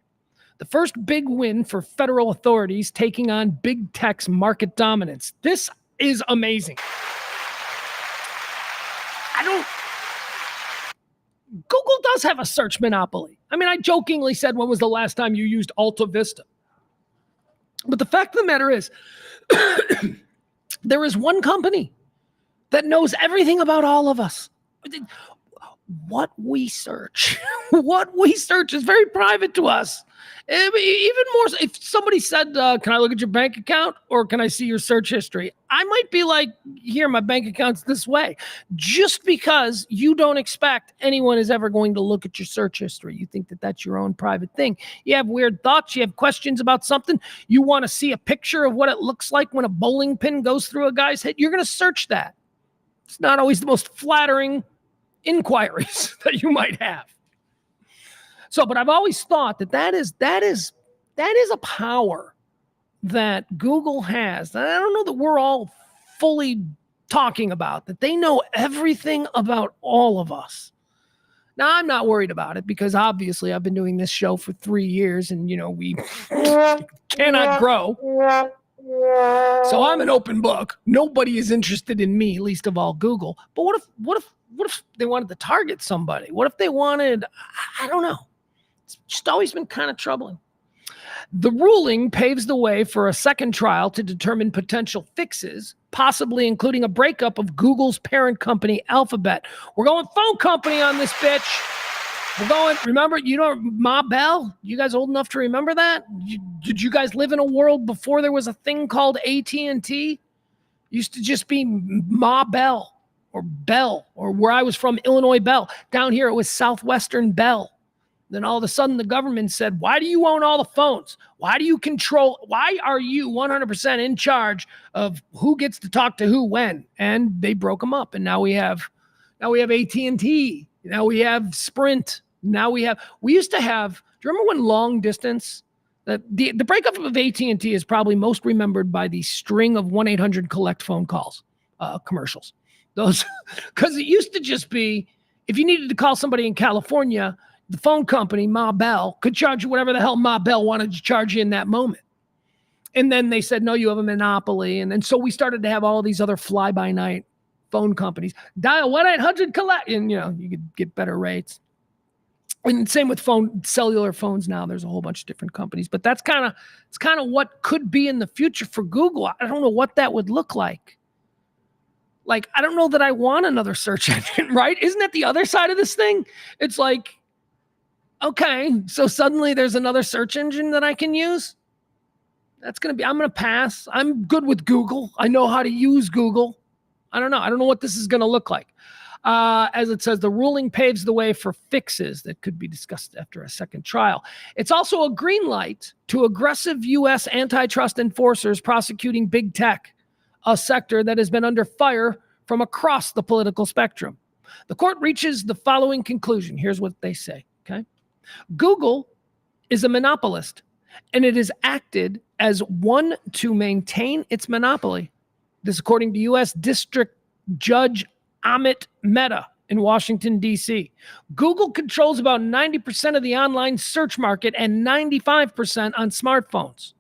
The first big win for federal authorities taking on big tech's market dominance. This is amazing. Google does have a search monopoly. I mean, I jokingly said, when was the last time you used Alta Vista? But the fact of the matter is, there is one company that knows everything about all of us. What we search is very private to us. Even more so, if somebody said, can I look at your bank account or can I see your search history? I might be like, here, my bank account's this way. Just because you don't expect anyone is ever going to look at your search history. You think that that's your own private thing. You have weird thoughts. You have questions about something. You want to see a picture of what it looks like when a bowling pin goes through a guy's head. You're going to search that. It's not always the most flattering inquiries that you might have. So, but I've always thought that is a power that Google has that I don't know that we're all fully talking about, that they know everything about all of us. Now, I'm not worried about it because obviously I've been doing this show for 3 years and, we cannot grow. So I'm an open book. Nobody is interested in me, least of all Google. But what if they wanted to target somebody? What if they wanted, I don't know. It's just always been kind of troubling. The ruling paves the way for a second trial to determine potential fixes, possibly including a breakup of Google's parent company, Alphabet. We're going phone company on this bitch. We're going, remember, Ma Bell? You guys old enough to remember that? Did you guys live in a world before there was a thing called AT&T? Used to just be Ma Bell or Bell, or where I was from, Illinois Bell. Down here, it was Southwestern Bell. Then all of a sudden the government said, why do you own all the phones? Why are you 100% in charge of who gets to talk to who when? And they broke them up. And now we have AT&T. Now we have Sprint. We used to have, do you remember when long distance, the breakup of AT&T is probably most remembered by the string of 1-800 collect phone calls, commercials. Those, because it used to just be, if you needed to call somebody in California, the phone company, Ma Bell, could charge you whatever the hell Ma Bell wanted to charge you in that moment. And then they said, no, you have a monopoly. And then so we started to have all these other fly-by-night phone companies. Dial 1-800 collect, and you could get better rates. And same with cellular phones now. There's a whole bunch of different companies. But it's kind of what could be in the future for Google. I don't know what that would look like. Like, I don't know that I want another search engine, right? Isn't that the other side of this thing? It's like, okay, so suddenly there's another search engine that I can use. I'm going to pass. I'm good with Google. I know how to use Google. I don't know. I don't know what this is going to look like. As it says, the ruling paves the way for fixes that could be discussed after a second trial. It's also a green light to aggressive U.S. antitrust enforcers prosecuting big tech, a sector that has been under fire from across the political spectrum. The court reaches the following conclusion. Here's what they say, okay? Google is a monopolist, and it has acted as one to maintain its monopoly. This according to U.S. District Judge Amit Mehta in Washington, D.C. Google controls about 90% of the online search market and 95% on smartphones.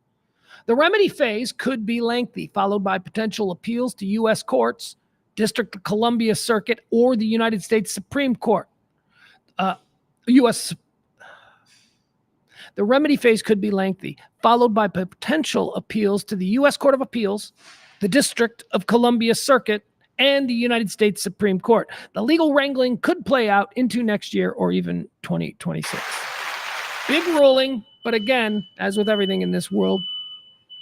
The remedy phase could be lengthy, followed by potential appeals to U.S. courts, District of Columbia Circuit, or the United States Supreme Court. The remedy phase could be lengthy, followed by potential appeals to the U.S. Court of Appeals, the District of Columbia Circuit, and the United States Supreme Court. The legal wrangling could play out into next year or even 2026. Big ruling, but again, as with everything in this world,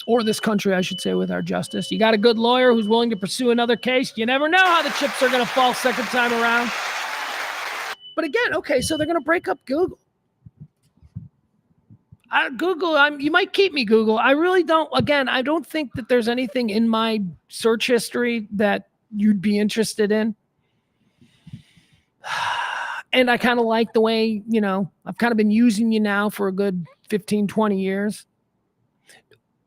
or this country, I should say, with our justice, you got a good lawyer who's willing to pursue another case. You never know how the chips are going to fall second time around. But again, okay, so they're going to break up Google. Google, you might keep me, Google. I really don't. Again, I don't think that there's anything in my search history that you'd be interested in. And I kind of like the way, I've kind of been using you now for a good 15, 20 years.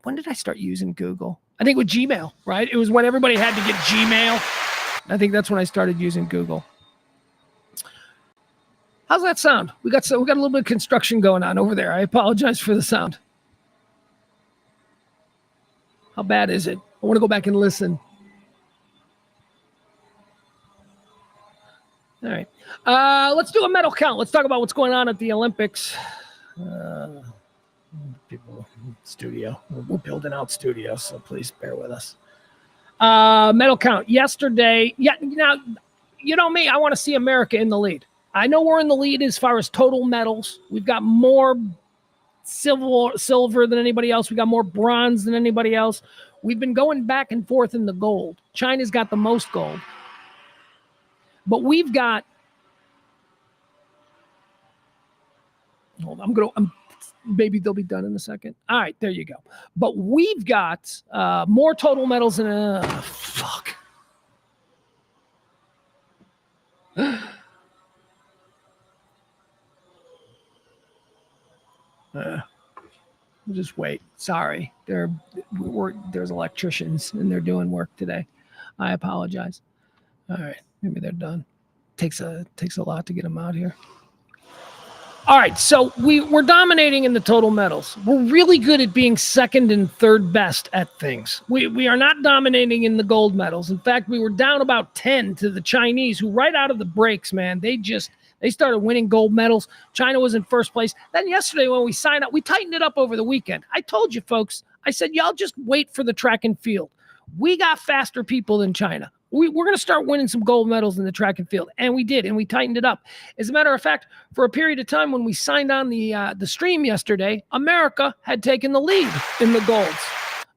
When did I start using Google? I think with Gmail, right? It was when everybody had to get Gmail. I think that's when I started using Google. How's that sound? We got a little bit of construction going on over there. I apologize for the sound. How bad is it? I want to go back and listen. All right. Let's do a medal count. Let's talk about what's going on at the Olympics. People, studio. We're building out studios, so please bear with us. Medal count. Yesterday, now, you know me, I want to see America in the lead. I know we're in the lead as far as total medals. We've got more silver than anybody else. We got more bronze than anybody else. We've been going back and forth in the gold. China's got the most gold. But we've got, maybe they'll be done in a second. All right, there you go. But we've got more total medals than fuck. We'll just wait. Sorry, there's electricians and they're doing work today. I apologize. All right, maybe they're done. Takes a lot to get them out here. All right, so we're dominating in the total medals. We're really good at being second and third best at things. We are not dominating in the gold medals. In fact, we were down about 10 to the Chinese, who right out of the breaks, man, they started winning gold medals. China was in first place. Then yesterday when we signed up, we tightened it up over the weekend. I told you, folks, I said, y'all just wait for the track and field. We got faster people than China. We're going to start winning some gold medals in the track and field. And we did, and we tightened it up. As a matter of fact, for a period of time when we signed on the stream yesterday, America had taken the lead in the golds.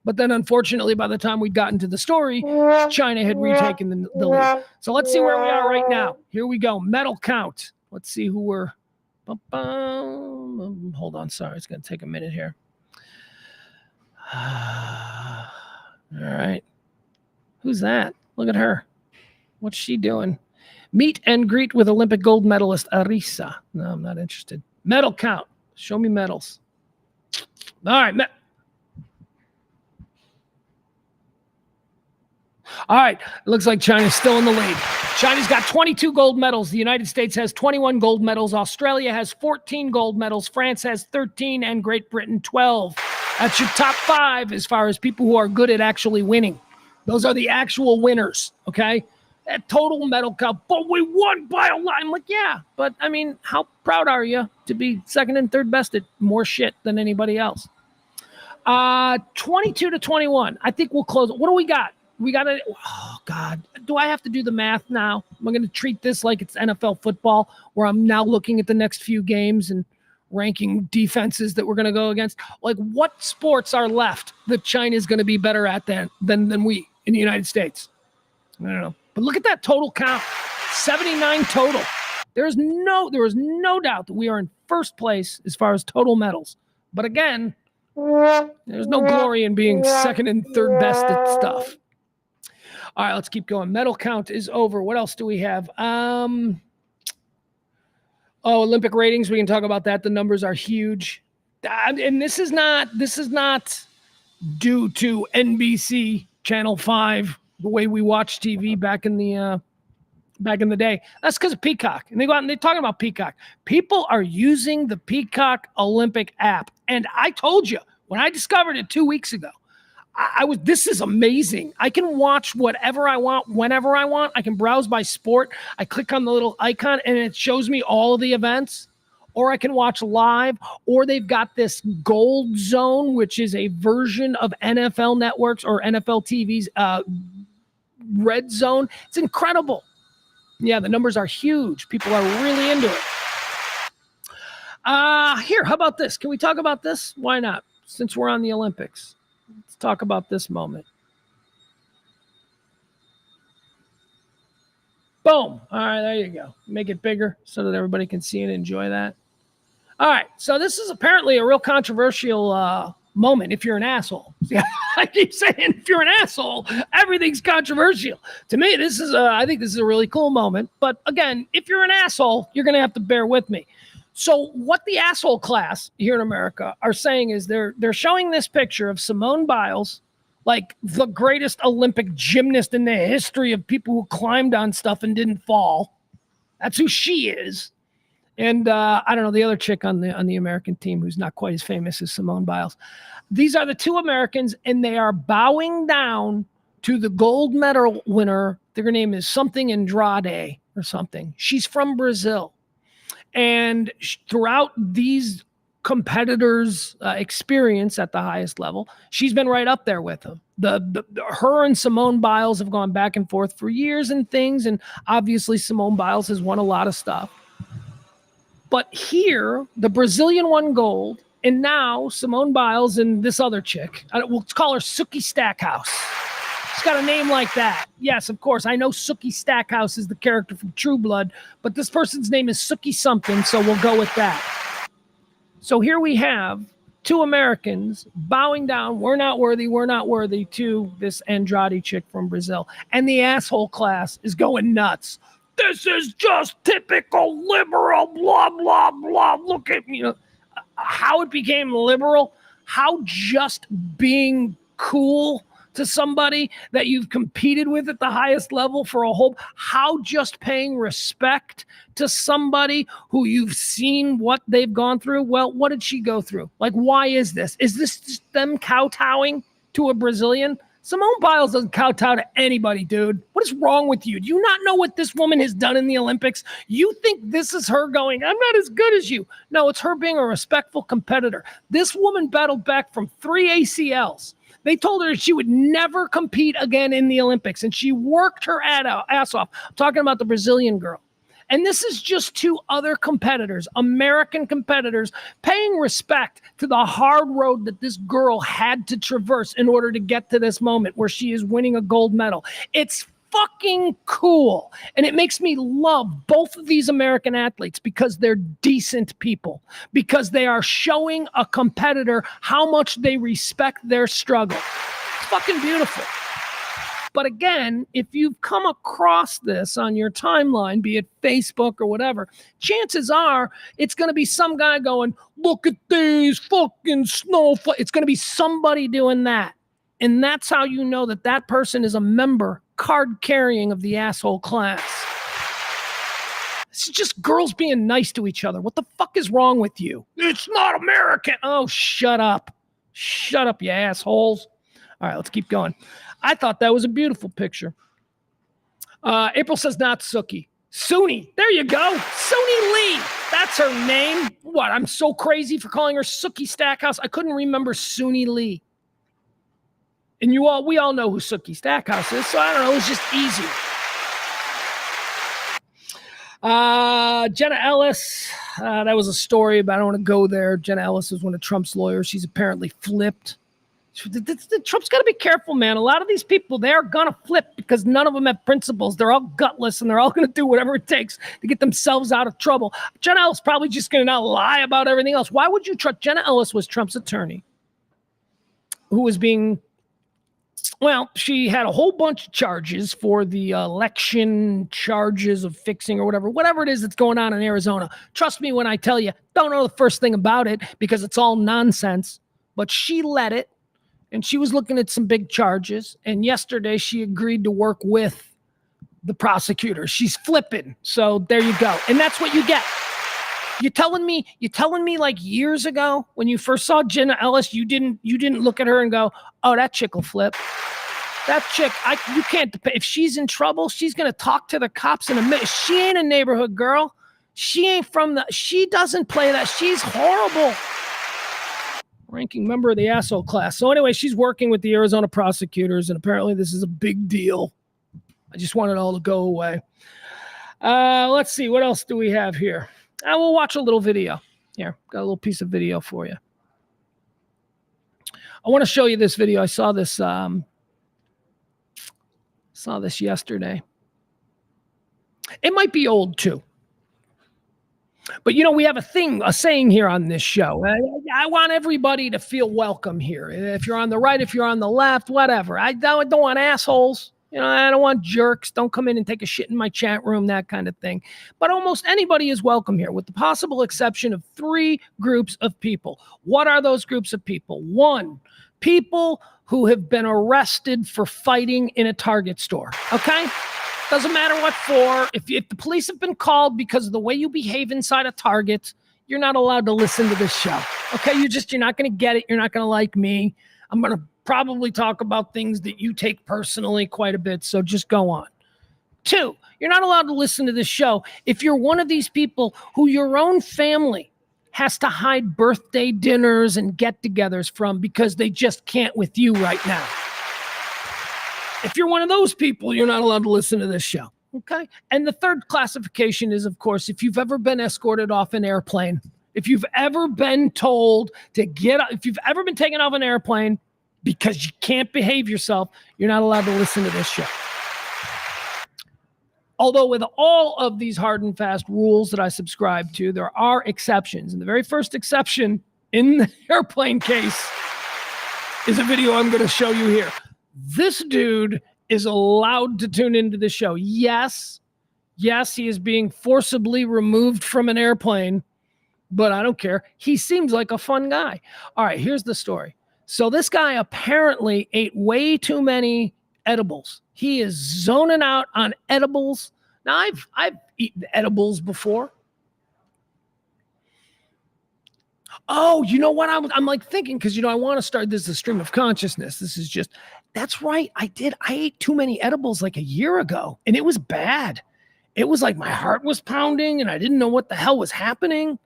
But then, unfortunately, by the time we'd gotten to the story, China had retaken the lead. So let's see where we are right now. Here we go. Medal count. Let's see who we're... Hold on. Sorry, it's going to take a minute here. All right. Who's that? Look at her. What's she doing? Meet and greet with Olympic gold medalist Arisa. No, I'm not interested. Medal count. Show me medals. All right. All right. It looks like China's still in the lead. China's got 22 gold medals. The United States has 21 gold medals. Australia has 14 gold medals. France has 13 and Great Britain 12. That's your top 5 as far as people who are good at actually winning. Those are the actual winners, okay? That total medal count, but we won by a lot. I'm like, yeah, but I mean, how proud are you to be second and third best at more shit than anybody else? 22 to 21. I think we'll close. What do we got? We got to, oh, God. Do I have to do the math now? Am I going to treat this like it's NFL football, where I'm now looking at the next few games and ranking defenses that we're going to go against? Like, what sports are left that China is going to be better at than we in the United States? I don't know. But look at that total count. 79 total. There is no doubt that we are in first place as far as total medals. But again, there's no glory in being second and third best at stuff. All right, let's keep going. Medal count is over. What else do we have? Olympic ratings. We can talk about that. The numbers are huge. And this is not due to NBC Channel 5, the way we watch TV back in the day. That's because of Peacock. And they go out and they're talking about Peacock. People are using the Peacock Olympic app. And I told you, when I discovered it 2 weeks ago, this is amazing. I can watch whatever I want, whenever I want. I can browse by sport. I click on the little icon and it shows me all of the events. Or I can watch live, or they've got this Gold Zone, which is a version of NFL Networks or NFL TV's Red Zone. It's incredible. Yeah, the numbers are huge. People are really into it. Here, how about this? Can we talk about this? Why not? Since we're on the Olympics, let's talk about this moment. Boom. All right, there you go. Make it bigger so that everybody can see and enjoy that. All right, so this is apparently a real controversial moment if you're an asshole. See, I keep saying if you're an asshole, everything's controversial. To me, I think this is a really cool moment. But again, if you're an asshole, you're going to have to bear with me. So what the asshole class here in America are saying is they're showing this picture of Simone Biles, like the greatest Olympic gymnast in the history of people who climbed on stuff and didn't fall. That's who she is. And I don't know, the other chick on the American team who's not quite as famous as Simone Biles. These are the two Americans, and they are bowing down to the gold medal winner. Their name is something Andrade or something. She's from Brazil. And throughout these competitors' experience at the highest level, she's been right up there with them. Her and Simone Biles have gone back and forth for years and things, and obviously Simone Biles has won a lot of stuff. But here, the Brazilian won gold, and now Simone Biles and this other chick, we'll call her Sookie Stackhouse. She's got a name like that. Yes, of course, I know Sookie Stackhouse is the character from True Blood, but this person's name is Sookie something, so we'll go with that. So here we have two Americans bowing down, we're not worthy, to this Andrade chick from Brazil. And the asshole class is going nuts. This is just typical liberal, blah, blah, blah. Look at, how it became liberal, how just being cool to somebody that you've competed with at the highest level for a whole, how just paying respect to somebody who you've seen what they've gone through? Well, what did she go through? Like, why is this? Is this just them kowtowing to a Brazilian? Simone Biles doesn't kowtow to anybody, dude. What is wrong with you? Do you not know what this woman has done in the Olympics? You think this is her going, I'm not as good as you. No, it's her being a respectful competitor. This woman battled back from 3 ACLs. They told her she would never compete again in the Olympics, and she worked her ass off. I'm talking about the Brazilian girl. And this is just 2 other competitors, American competitors, paying respect to the hard road that this girl had to traverse in order to get to this moment where she is winning a gold medal. It's fucking cool. And it makes me love both of these American athletes because they're decent people, because they are showing a competitor how much they respect their struggle. It's fucking beautiful. But again, if you've come across this on your timeline, be it Facebook or whatever, chances are it's going to be some guy going, look at these fucking snowflakes. It's going to be somebody doing that. And that's how you know that that person is a member, card carrying, of the asshole class. It's just girls being nice to each other. What the fuck is wrong with you? It's not American. Oh, shut up. Shut up, you assholes. All right, let's keep going. I thought that was a beautiful picture. April says not Sookie. Suni. There you go. Suni Lee. That's her name. What? I'm so crazy for calling her Sookie Stackhouse. I couldn't remember Suni Lee. And we all know who Sookie Stackhouse is, so I don't know. It was just easier. Jenna Ellis. That was a story, but I don't want to go there. Jenna Ellis is one of Trump's lawyers. She's apparently flipped. Trump's got to be careful, man. A lot of these people, they're going to flip because none of them have principles. They're all gutless, and they're all going to do whatever it takes to get themselves out of trouble. Jenna Ellis probably just going to not lie about everything else. Why would you trust? Jenna Ellis was Trump's attorney who was being, well, she had a whole bunch of charges for the election charges of fixing or whatever it is that's going on in Arizona. Trust me when I tell you, don't know the first thing about it because it's all nonsense. But she led it. And she was looking at some big charges. And yesterday she agreed to work with the prosecutor. She's flipping. So there you go. And that's what you get. You're telling me like years ago when you first saw Jenna Ellis, you didn't look at her and go, oh, that chick will flip. That chick, you can't, if she's in trouble, she's going to talk to the cops in a minute. She ain't a neighborhood girl. She doesn't play that. She's horrible. Ranking member of the asshole class. So anyway, she's working with the Arizona prosecutors, and apparently this is a big deal. I just want it all to go away. Let's see. What else do we have here? We'll watch a little video. Here, got a little piece of video for you. I want to show you this video. I saw this yesterday. It might be old too. But, we have a saying here on this show. I want everybody to feel welcome here. If you're on the right, if you're on the left, whatever. I don't want assholes. I don't want jerks. Don't come in and take a shit in my chat room, that kind of thing. But almost anybody is welcome here, with the possible exception of 3 groups of people. What are those groups of people? 1, people who have been arrested for fighting in a Target store. Okay? Doesn't matter what for. If the police have been called because of the way you behave inside a Target, you're not allowed to listen to this show. Okay? You're not going to get it. You're not going to like me. I'm going to probably talk about things that you take personally quite a bit, so just go on. 2, you're not allowed to listen to this show if you're one of these people who your own family has to hide birthday dinners and get-togethers from because they just can't with you right now. If you're one of those people, you're not allowed to listen to this show, okay? And the 3rd classification is, of course, if you've ever been escorted off an airplane, if you've ever been told to get up, if you've ever been taken off an airplane because you can't behave yourself, you're not allowed to listen to this show. Although with all of these hard and fast rules that I subscribe to, there are exceptions. And the very first exception in the airplane case is a video I'm going to show you here. This dude is allowed to tune into the show. Yes, he is being forcibly removed from an airplane, but I don't care. He seems like a fun guy. All right, here's the story. So this guy apparently ate way too many edibles. He is zoning out on edibles. Now, I've eaten edibles before. Oh, you know what? I'm like thinking, because, I want to start this as a stream of consciousness. This is just, that's right. I ate too many edibles like a year ago, and it was bad. It was like my heart was pounding, and I didn't know what the hell was happening.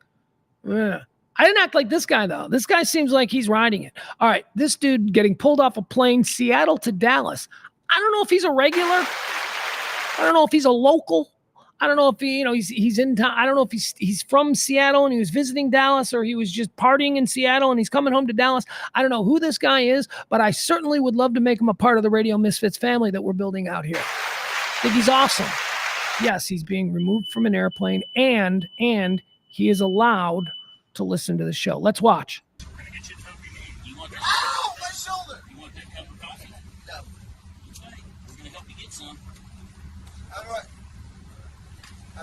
Yeah. I didn't act like this guy, though. This guy seems like he's riding it. All right, this dude getting pulled off a plane, Seattle to Dallas. I don't know if he's a regular. I don't know if he's a local. I don't know if he's in town. I don't know if he's from Seattle and he was visiting Dallas, or he was just partying in Seattle and he's coming home to Dallas. I don't know who this guy is, but I certainly would love to make him a part of the Radio Misfits family that we're building out here. I think he's awesome. Yes, he's being removed from an airplane, and he is allowed to listen to the show. Let's watch. Ow, my shoulder! You want that cup of coffee? No. Okay, we're gonna help you get some. How do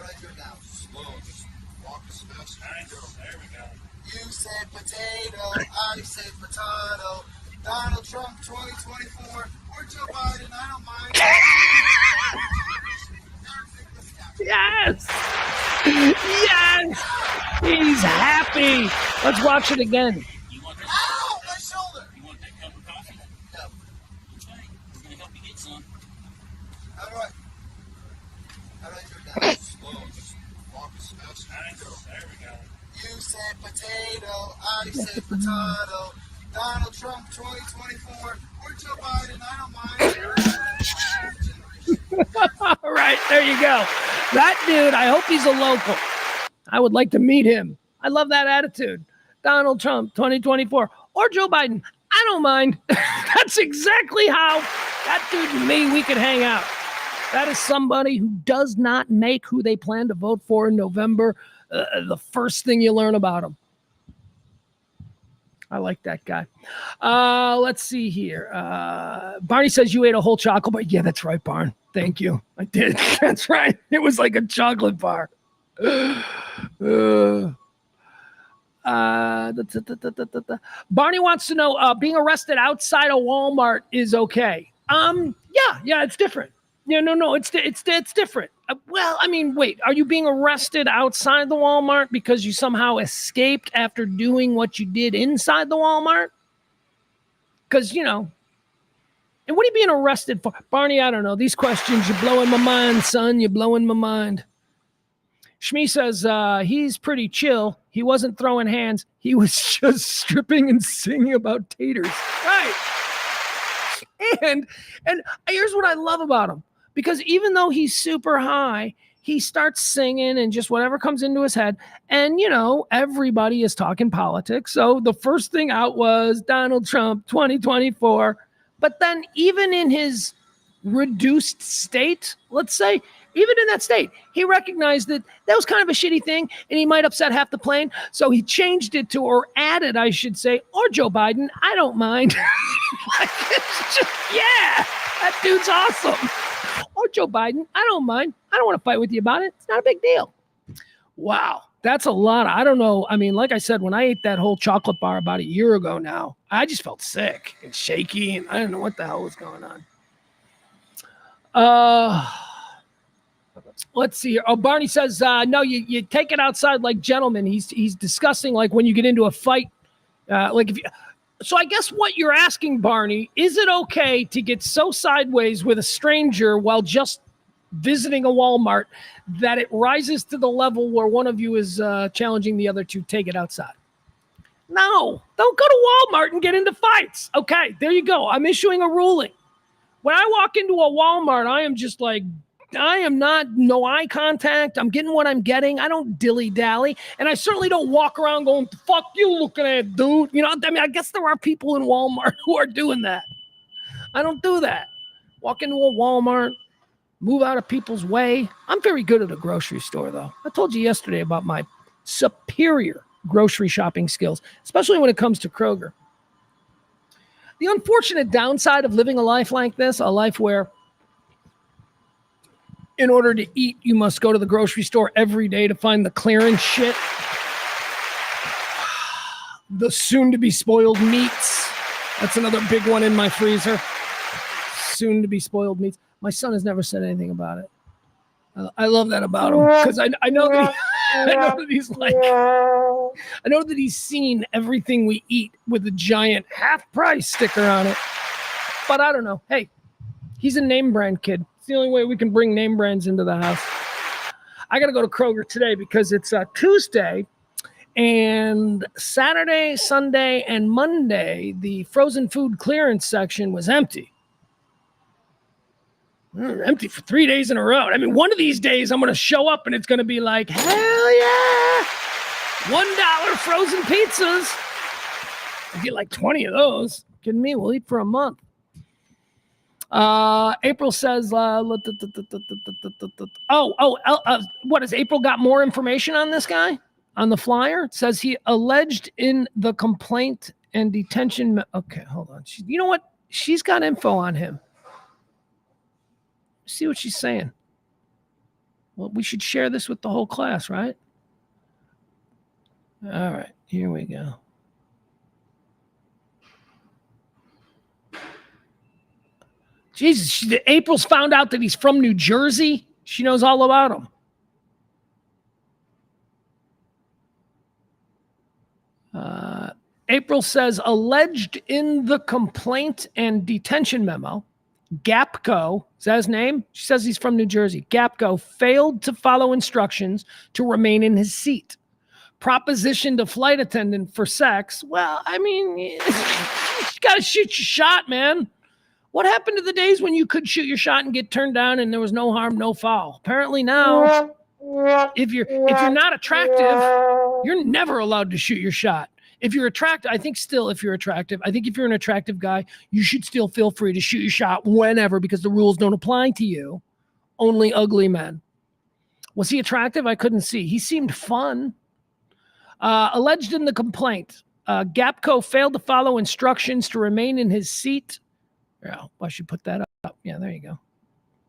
I do it now? Slow, just walk as fast as you go. There we go. You said potato, I said potato. Donald Trump 2024, or Joe Biden, I don't mind. Yes! Yes! He's happy. Let's watch it again. Ow, my shoulder! You want that cup of coffee? No. Okay, we're gonna help you get some. How do I do it now? Slow, just walk as fast as you go. There we go. You said potato, I said potato. Donald Trump 2024, or Joe Biden, I don't mind. All right, there you go. That dude, I hope he's a local. I would like to meet him. I love that attitude. Donald Trump 2024, or Joe Biden, I don't mind. That's exactly how that dude and me, we could hang out. That is somebody who does not make who they plan to vote for in November the first thing you learn about him. I like that guy. Let's see here. Barney says you ate a whole chocolate bar. Yeah, that's right, Barn. Thank you. I did. That's right. It was like a chocolate bar. Barney wants to know, being arrested outside a Walmart is okay. Yeah, it's different. Yeah, no, it's different. Well, I mean, wait, are you being arrested outside the Walmart because you somehow escaped after doing what you did inside the Walmart? Because, and what are you being arrested for? Barney, I don't know. These questions, you're blowing my mind, son. You're blowing my mind. Shmi says he's pretty chill. He wasn't throwing hands. He was just stripping and singing about taters. Right. And here's what I love about him. Because even though he's super high, he starts singing and just whatever comes into his head. And, everybody is talking politics. So the first thing out was Donald Trump 2024. But then even in his reduced state, let's say, even in that state, he recognized that was kind of a shitty thing and he might upset half the plane. So he changed it to, or added, I should say, or Joe Biden, I don't mind. It's just, yeah, that dude's awesome. Or Joe Biden, I don't mind. I don't want to fight with you about it. It's not a big deal. Wow. That's a lot. I don't know. I mean, like I said, when I ate that whole chocolate bar about a year ago now, I just felt sick and shaky and I didn't know what the hell was going on. Let's see here. Oh, Barney says, no, you take it outside like gentlemen. He's discussing like when you get into a fight, so I guess what you're asking, Barney, is it okay to get so sideways with a stranger while just visiting a Walmart that it rises to the level where one of you is challenging the other to take it outside? No, don't go to Walmart and get into fights. Okay, there you go. I'm issuing a ruling. When I walk into a Walmart, I am just like, no eye contact. I'm getting what I'm getting. I don't dilly-dally. And I certainly don't walk around going, fuck you looking at, dude. I guess there are people in Walmart who are doing that. I don't do that. Walk into a Walmart, move out of people's way. I'm very good at a grocery store, though. I told you yesterday about my superior grocery shopping skills, especially when it comes to Kroger. The unfortunate downside of living a life like this, a life where in order to eat, you must go to the grocery store every day to find the clearance shit, the soon-to-be spoiled meats, That's another big one in my freezer. Soon to be spoiled meats. My son has never said anything about it. I love that about him because I know that I know that he's like, I know that he's seen everything we eat with a giant half price sticker on it. But I don't know. Hey, he's a name brand kid. It's the only way we can bring name brands into the house. I got to go to Kroger today because it's Tuesday, and Saturday, Sunday, and Monday, the frozen food clearance section was empty. Empty for 3 days in a row. I mean, one of these days I'm going to show up and it's going to be like, hell yeah, $1 frozen pizzas. I get like 20 of those. Kidding me? We'll eat for a month. April says, what is April got more information on this guy on the flyer? It says he alleged in the complaint and detention. Okay, hold on. You know what? She's got info on him. See what she's saying. Well, we should share this with the whole class, right? All right, here we go. Jesus, April's found out that he's from New Jersey. She knows all about him. April says, alleged in the complaint and detention memo, Gapco, is that his name? She says he's from New Jersey. Gapco failed to follow instructions to remain in his seat. Propositioned a flight attendant for sex. Well, I mean, you got to shoot your shot, man. What happened to the days when you could shoot your shot and get turned down and there was no harm, no foul? Apparently now, if you're not attractive, you're never allowed to shoot your shot. If you're attractive, I think if you're an attractive guy, you should still feel free to shoot your shot whenever because the rules don't apply to you. Only ugly men. Was he attractive? I couldn't see. He seemed fun. Alleged in the complaint, Gapco failed to follow instructions to remain in his seat. Yeah, I should put that up. Yeah, there you go.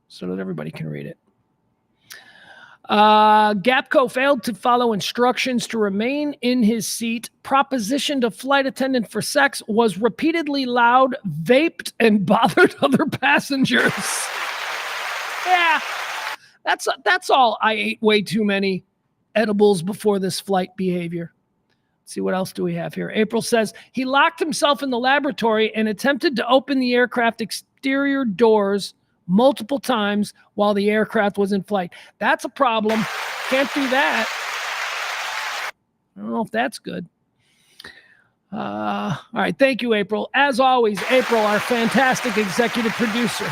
So that everybody can read it. Gapco failed to follow instructions to remain in his seat, propositioned a flight attendant for sex, was repeatedly loud, vaped, and bothered other passengers. Yeah, that's all. I ate way too many edibles before this flight behavior. Let's see, what else do we have here? April says he locked himself in the laboratory and attempted to open the aircraft exterior doors multiple times while the aircraft was in flight. That's a problem. Can't do that. I don't know if that's good. All right. Thank you, April. As always, April, our fantastic executive producer,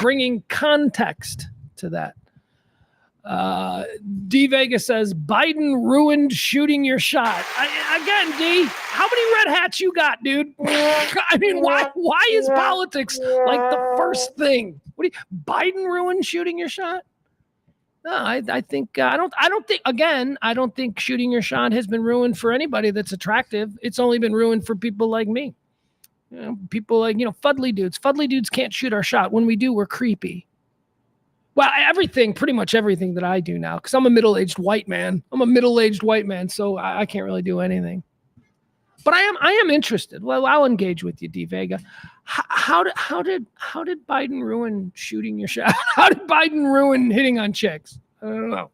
bringing context to that. D Vega says Biden ruined shooting your shot. Again, D, how many red hats you got, dude? I mean, why is politics like the first thing? Biden ruined shooting your shot? No, I think I don't think shooting your shot has been ruined for anybody that's attractive. It's only been ruined for people like me. People like, fuddly dudes. Fuddly dudes can't shoot our shot. When we do, we're creepy. Well, pretty much everything that I do now, because I'm a middle-aged white man. So I can't really do anything. But I am interested. Well, I'll engage with you, D Vega. How did Biden ruin shooting your shot? How did Biden ruin hitting on chicks? I don't know.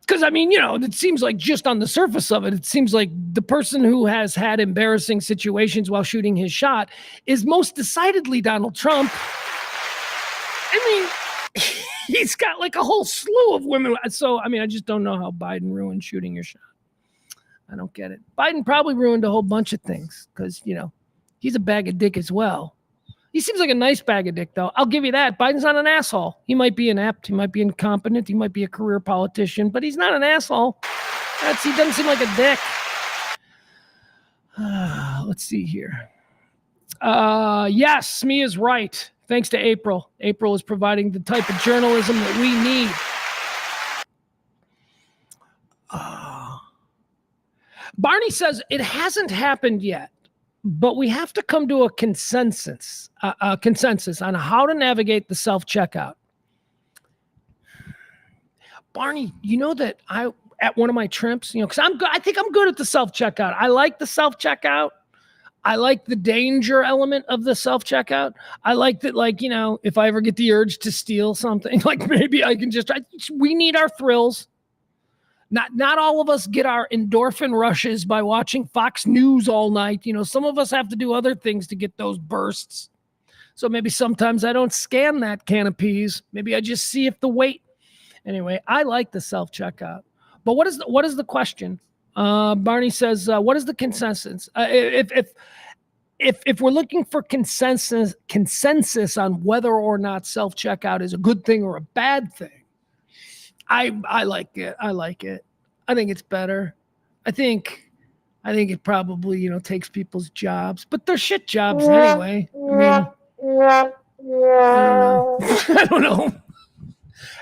Because, I mean, it seems like just on the surface of it, it seems like the person who has had embarrassing situations while shooting his shot is most decidedly Donald Trump. I mean, he's got like a whole slew of women. So, I mean, I just don't know how Biden ruined shooting your shot. I don't get it. Biden probably ruined a whole bunch of things because, he's a bag of dick as well. He seems like a nice bag of dick, though. I'll give you that. Biden's not an asshole. He might be inept. He might be incompetent. He might be a career politician, but he's not an asshole. He doesn't seem like a dick. Let's see here. Yes, Smee is right. Thanks to April. April is providing the type of journalism that we need. Barney says it hasn't happened yet, but we have to come to a consensus on how to navigate the self-checkout. Barney, you know that at one of my trips, because I think I'm good at the self-checkout. I like the self-checkout. I like the danger element of the self-checkout. I like that, like, you know, if I ever get the urge to steal something, like maybe I can just, we need our thrills. Not all of us get our endorphin rushes by watching Fox News all night. You know, some of us have to do other things to get those bursts. So maybe sometimes I don't scan that can of peas. Maybe I just see if the weight. Anyway, I like the self-checkout. But what is the question? Barney says, what is the consensus? If we're looking for consensus on whether or not self-checkout is a good thing or a bad thing, I like it. I like it. I think it's better. I think it probably, you know, takes people's jobs, but they're shit jobs anyway. I mean, I don't know.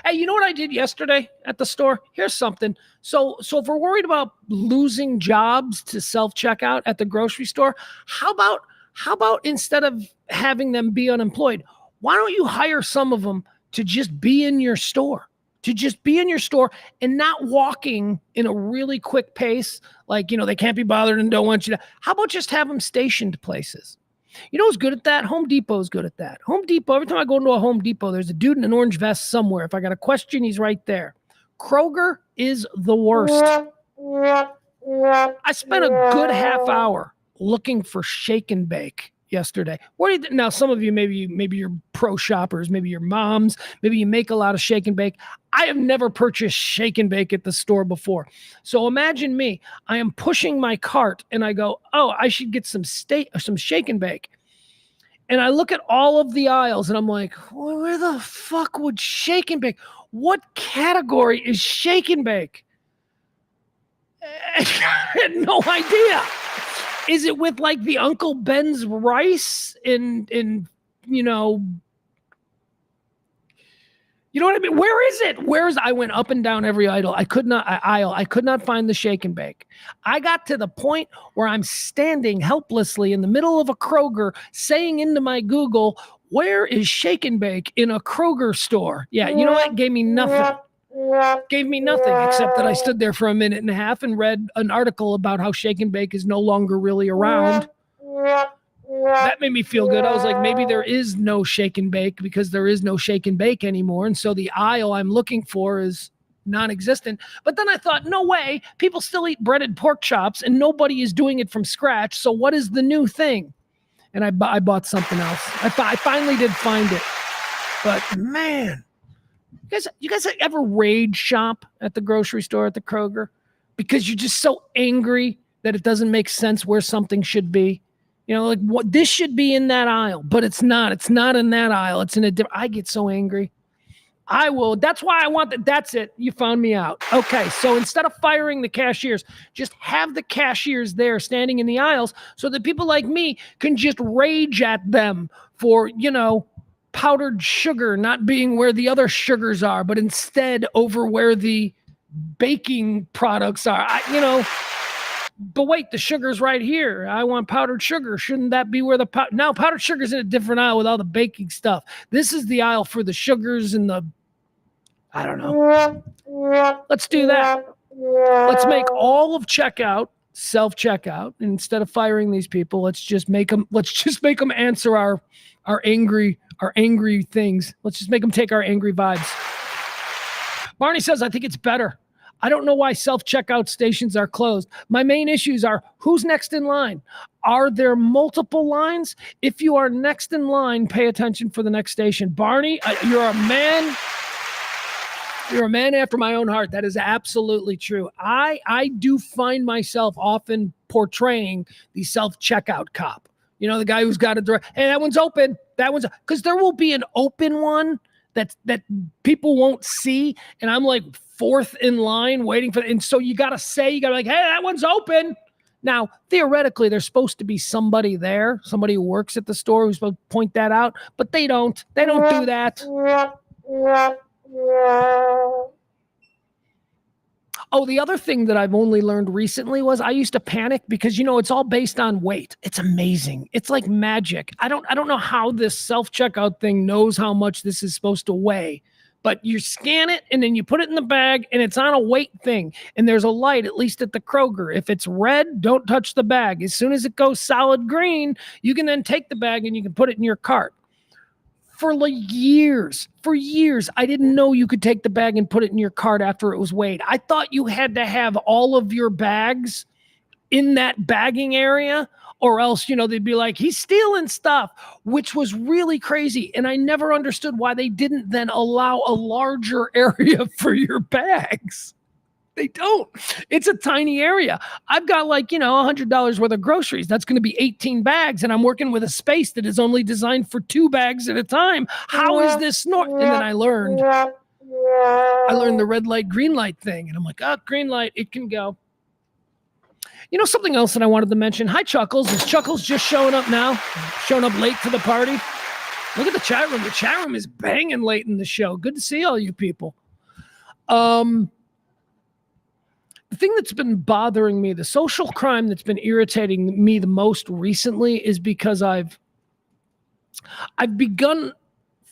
Hey, you know what I did yesterday at the store? Here's something. So if we're worried about losing jobs to self-checkout at the grocery store, how about instead of having them be unemployed, why don't you hire some of them to just be in your store? To just be in your store and not walking in a really quick pace, like, you know, they can't be bothered and don't want you to. How about just have them stationed places? You know who's good at that? Home Depot's good at that. Home Depot, every time I go into a Home Depot, there's a dude in an orange vest somewhere. If I got a question, he's right there. Kroger is the worst. I spent a good half hour looking for shake and bake yesterday. Now, some of you, maybe you're pro shoppers, maybe your moms, maybe you make a lot of shake and bake. I have never purchased shake and bake at the store before. So imagine me. I am pushing my cart and I go, oh, I should get some shake and bake. And I look at all of the aisles and I'm like, well, where the fuck would shake and bake? What category is shake and bake? I had no idea. Is it with like the Uncle Ben's rice in you know what I mean? Where is it? I went up and down every aisle. I could not find the shake and bake. I got to the point where I'm standing helplessly in the middle of a Kroger saying into my Google, where is shake and bake in a Kroger store? Yeah, you know what? Gave me nothing. Gave me nothing except that I stood there for a minute and a half and read an article about how shake and bake is no longer really around. That made me feel good. I was like, maybe there is no shake and bake because there is no shake and bake anymore. And so the aisle I'm looking for is non-existent. But then I thought, no way. People still eat breaded pork chops and nobody is doing it from scratch. So what is the new thing? And I bought something else. I finally did find it. But man, you guys ever rage shop at the grocery store at the Kroger? Because you're just so angry that it doesn't make sense where something should be. You know, like what this should be in that aisle, but it's not. It's not in that aisle. It's in a different. I get so angry. I will. That's why I want that. That's it. You found me out. Okay. So instead of firing the cashiers, just have the cashiers there standing in the aisles so that people like me can just rage at them for, you know, powdered sugar not being where the other sugars are, but instead over where the baking products are. But wait, the sugar's right here. I want powdered sugar. Shouldn't that be where now powdered sugar's in a different aisle with all the baking stuff. This is the aisle for the sugars and the, I don't know. Let's do that. Let's make all of checkout self-checkout. And instead of firing these people, let's just make them answer our angry things. Let's just make them take our angry vibes. Barney says, I think it's better. I don't know why self-checkout stations are closed. My main issues are who's next in line? Are there multiple lines? If you are next in line, pay attention for the next station. Barney, you're a man. You're a man after my own heart. That is absolutely true. I do find myself often portraying the self-checkout cop. You know, the guy who's got a direct, hey, that one's open. Because there will be an open one that people won't see. And I'm like fourth in line waiting for it. And so you got to be like, hey, that one's open. Now, theoretically, there's supposed to be somebody there, somebody who works at the store who's supposed to point that out. But they don't. They don't do that. Oh, the other thing that I've only learned recently was I used to panic because, you know, it's all based on weight. It's amazing. It's like magic. I don't know how this self-checkout thing knows how much this is supposed to weigh, But you scan it and then you put it in the bag and it's on a weight thing. And there's a light, at least at the Kroger. If it's red, don't touch the bag. As soon as it goes solid green, you can then take the bag and you can put it in your cart. For years, I didn't know you could take the bag and put it in your cart after it was weighed. I thought you had to have all of your bags in that bagging area, or else, they'd be like, he's stealing stuff, which was really crazy. And I never understood why they didn't then allow a larger area for your bags. They don't. It's a tiny area. I've got $100 worth of groceries. That's going to be 18 bags. And I'm working with a space that is only designed for 2 bags at a time. How is this And then I learned the red light, green light thing. And I'm like, green light, it can go. Something else that I wanted to mention. Hi, Chuckles. Is Chuckles just showing up now? Showing up late to the party? Look at the chat room. The chat room is banging late in the show. Good to see all you people. The thing that's been bothering me, the social crime that's been irritating me the most recently is because I've begun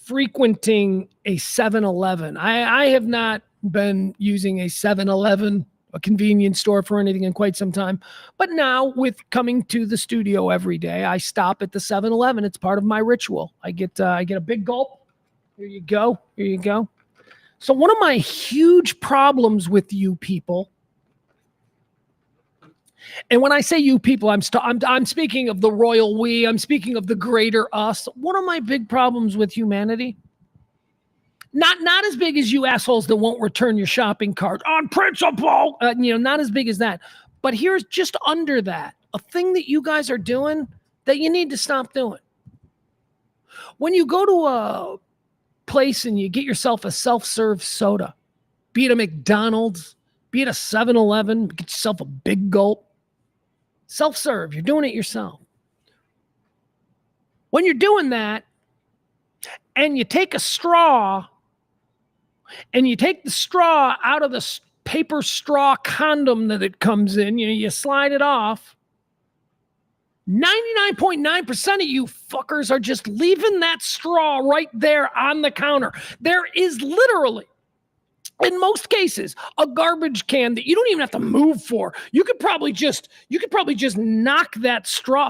frequenting a 7-Eleven. I have not been using a 7-Eleven, a convenience store, for anything in quite some time. But now, with coming to the studio every day, I stop at the 7-Eleven. It's part of my ritual. I get a big gulp. Here you go. Here you go. So one of my huge problems with you people, and when I say you people, I'm speaking of the royal we. I'm speaking of the greater us. One of my big problems with humanity, not as big as you assholes that won't return your shopping cart on principle. Not as big as that. But here's just under that, a thing that you guys are doing that you need to stop doing. When you go to a place and you get yourself a self-serve soda, be it a McDonald's, be it a 7-Eleven, get yourself a big gulp. Self-serve, you're doing it yourself. When you're doing that and you take a straw and you take the straw out of the paper straw condom that it comes in, you slide it off, 99.9% of you fuckers are just leaving that straw right there on the counter. There is literally, in most cases, a garbage can that you don't even have to move for. You could probably just knock that straw.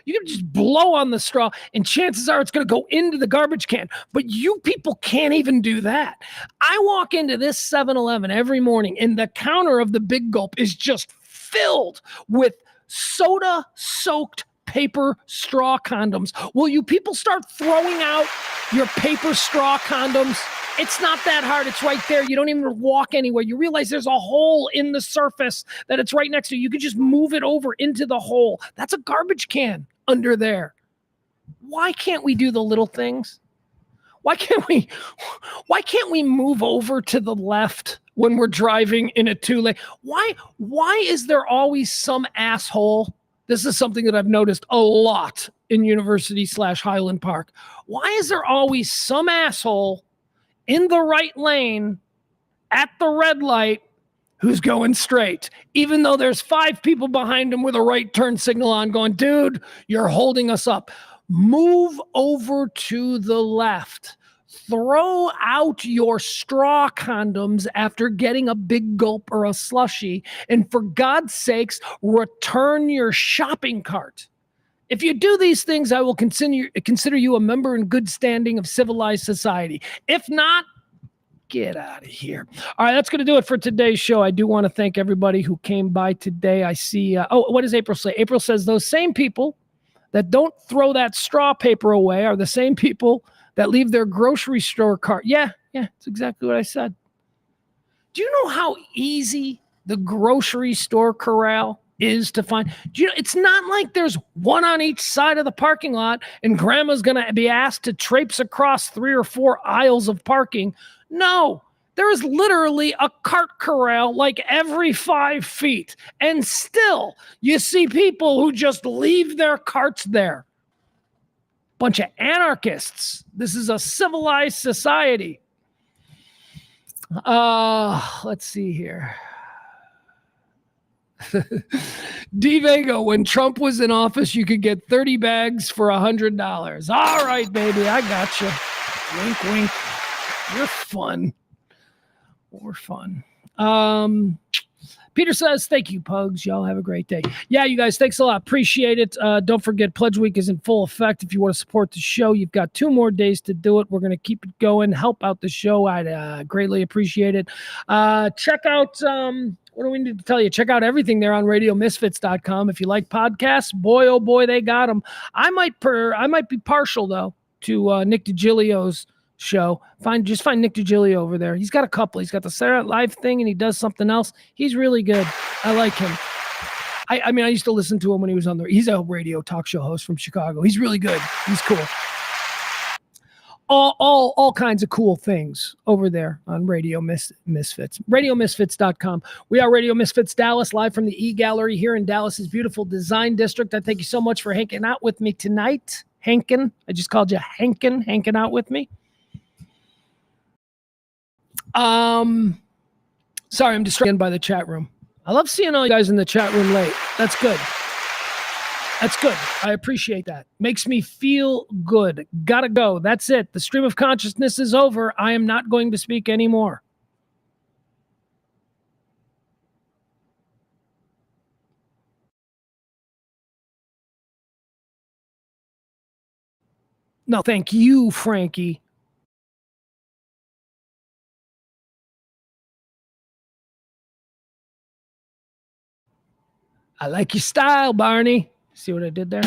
You could just blow on the straw, and chances are it's going to go into the garbage can. But you people can't even do that. I walk into this 7-Eleven every morning, and the counter of the Big Gulp is just filled with soda-soaked paper straw condoms. Will you people start throwing out your paper straw condoms? It's not that hard. It's right there. You don't even walk anywhere. You realize there's a hole in the surface that it's right next to. You could just move it over into the hole. That's a garbage can under there. Why can't we do the little things? Why can't we move over to the left when we're driving in a 2-lane? Why is there always some asshole? This is something that I've noticed a lot in University/Highland Park. Why is there always some asshole in the right lane at the red light who's going straight, even though there's 5 people behind him with a right turn signal on going, dude, you're holding us up. Move over to the left. Throw out your straw condoms after getting a big gulp or a slushie, and for God's sakes, return your shopping cart. If you do these things, I will consider you a member in good standing of civilized society. If not, get out of here. All right, that's going to do it for today's show. I do want to thank everybody who came by today. I see, what does April say? April says those same people that don't throw that straw paper away are the same people that leave their grocery store cart. Yeah, that's exactly what I said. Do you know how easy the grocery store corral is to find? It's not like there's one on each side of the parking lot and grandma's going to be asked to traipse across 3 or 4 aisles of parking. No, there is literally a cart corral like every 5 feet. And still, you see people who just leave their carts there. Bunch of anarchists. This is a civilized society. Let's see here. D. Vega, when Trump was in office, you could get 30 bags for $100. All right, baby, I got you. Wink, wink. You're fun. We're fun. Peter says, thank you, Pugs. Y'all have a great day. Yeah, you guys, thanks a lot. Appreciate it. Don't forget, Pledge Week is in full effect. If you want to support the show, you've got 2 more days to do it. We're going to keep it going. Help out the show. I'd greatly appreciate it. Check out, what do we need to tell you? Check out everything there on radiomisfits.com. If you like podcasts, boy, oh boy, they got them. I might be partial, though, to Nick DiGilio's show. Just find Nick DiGilio over there. He's got a couple. He's got the Saturday Night Live thing, and he does something else. He's really good. I like him. I mean, I used to listen to him when he was on there. He's a radio talk show host from Chicago. He's really good. He's cool. All kinds of cool things over there on Radio Misfits. RadioMisfits.com. We are Radio Misfits Dallas, live from the E-Gallery here in Dallas's beautiful design district. I thank you so much for hanging out with me tonight. Hankin. I just called you Hankin, hanging out with me. Sorry, I'm distracted by the chat room. I love seeing all you guys in the chat room late. That's good. That's good. I appreciate that. Makes me feel good. Gotta go. That's it. The stream of consciousness is over. I am not going to speak anymore. No, thank you, Frankie. I like your style, Barney. See what I did there?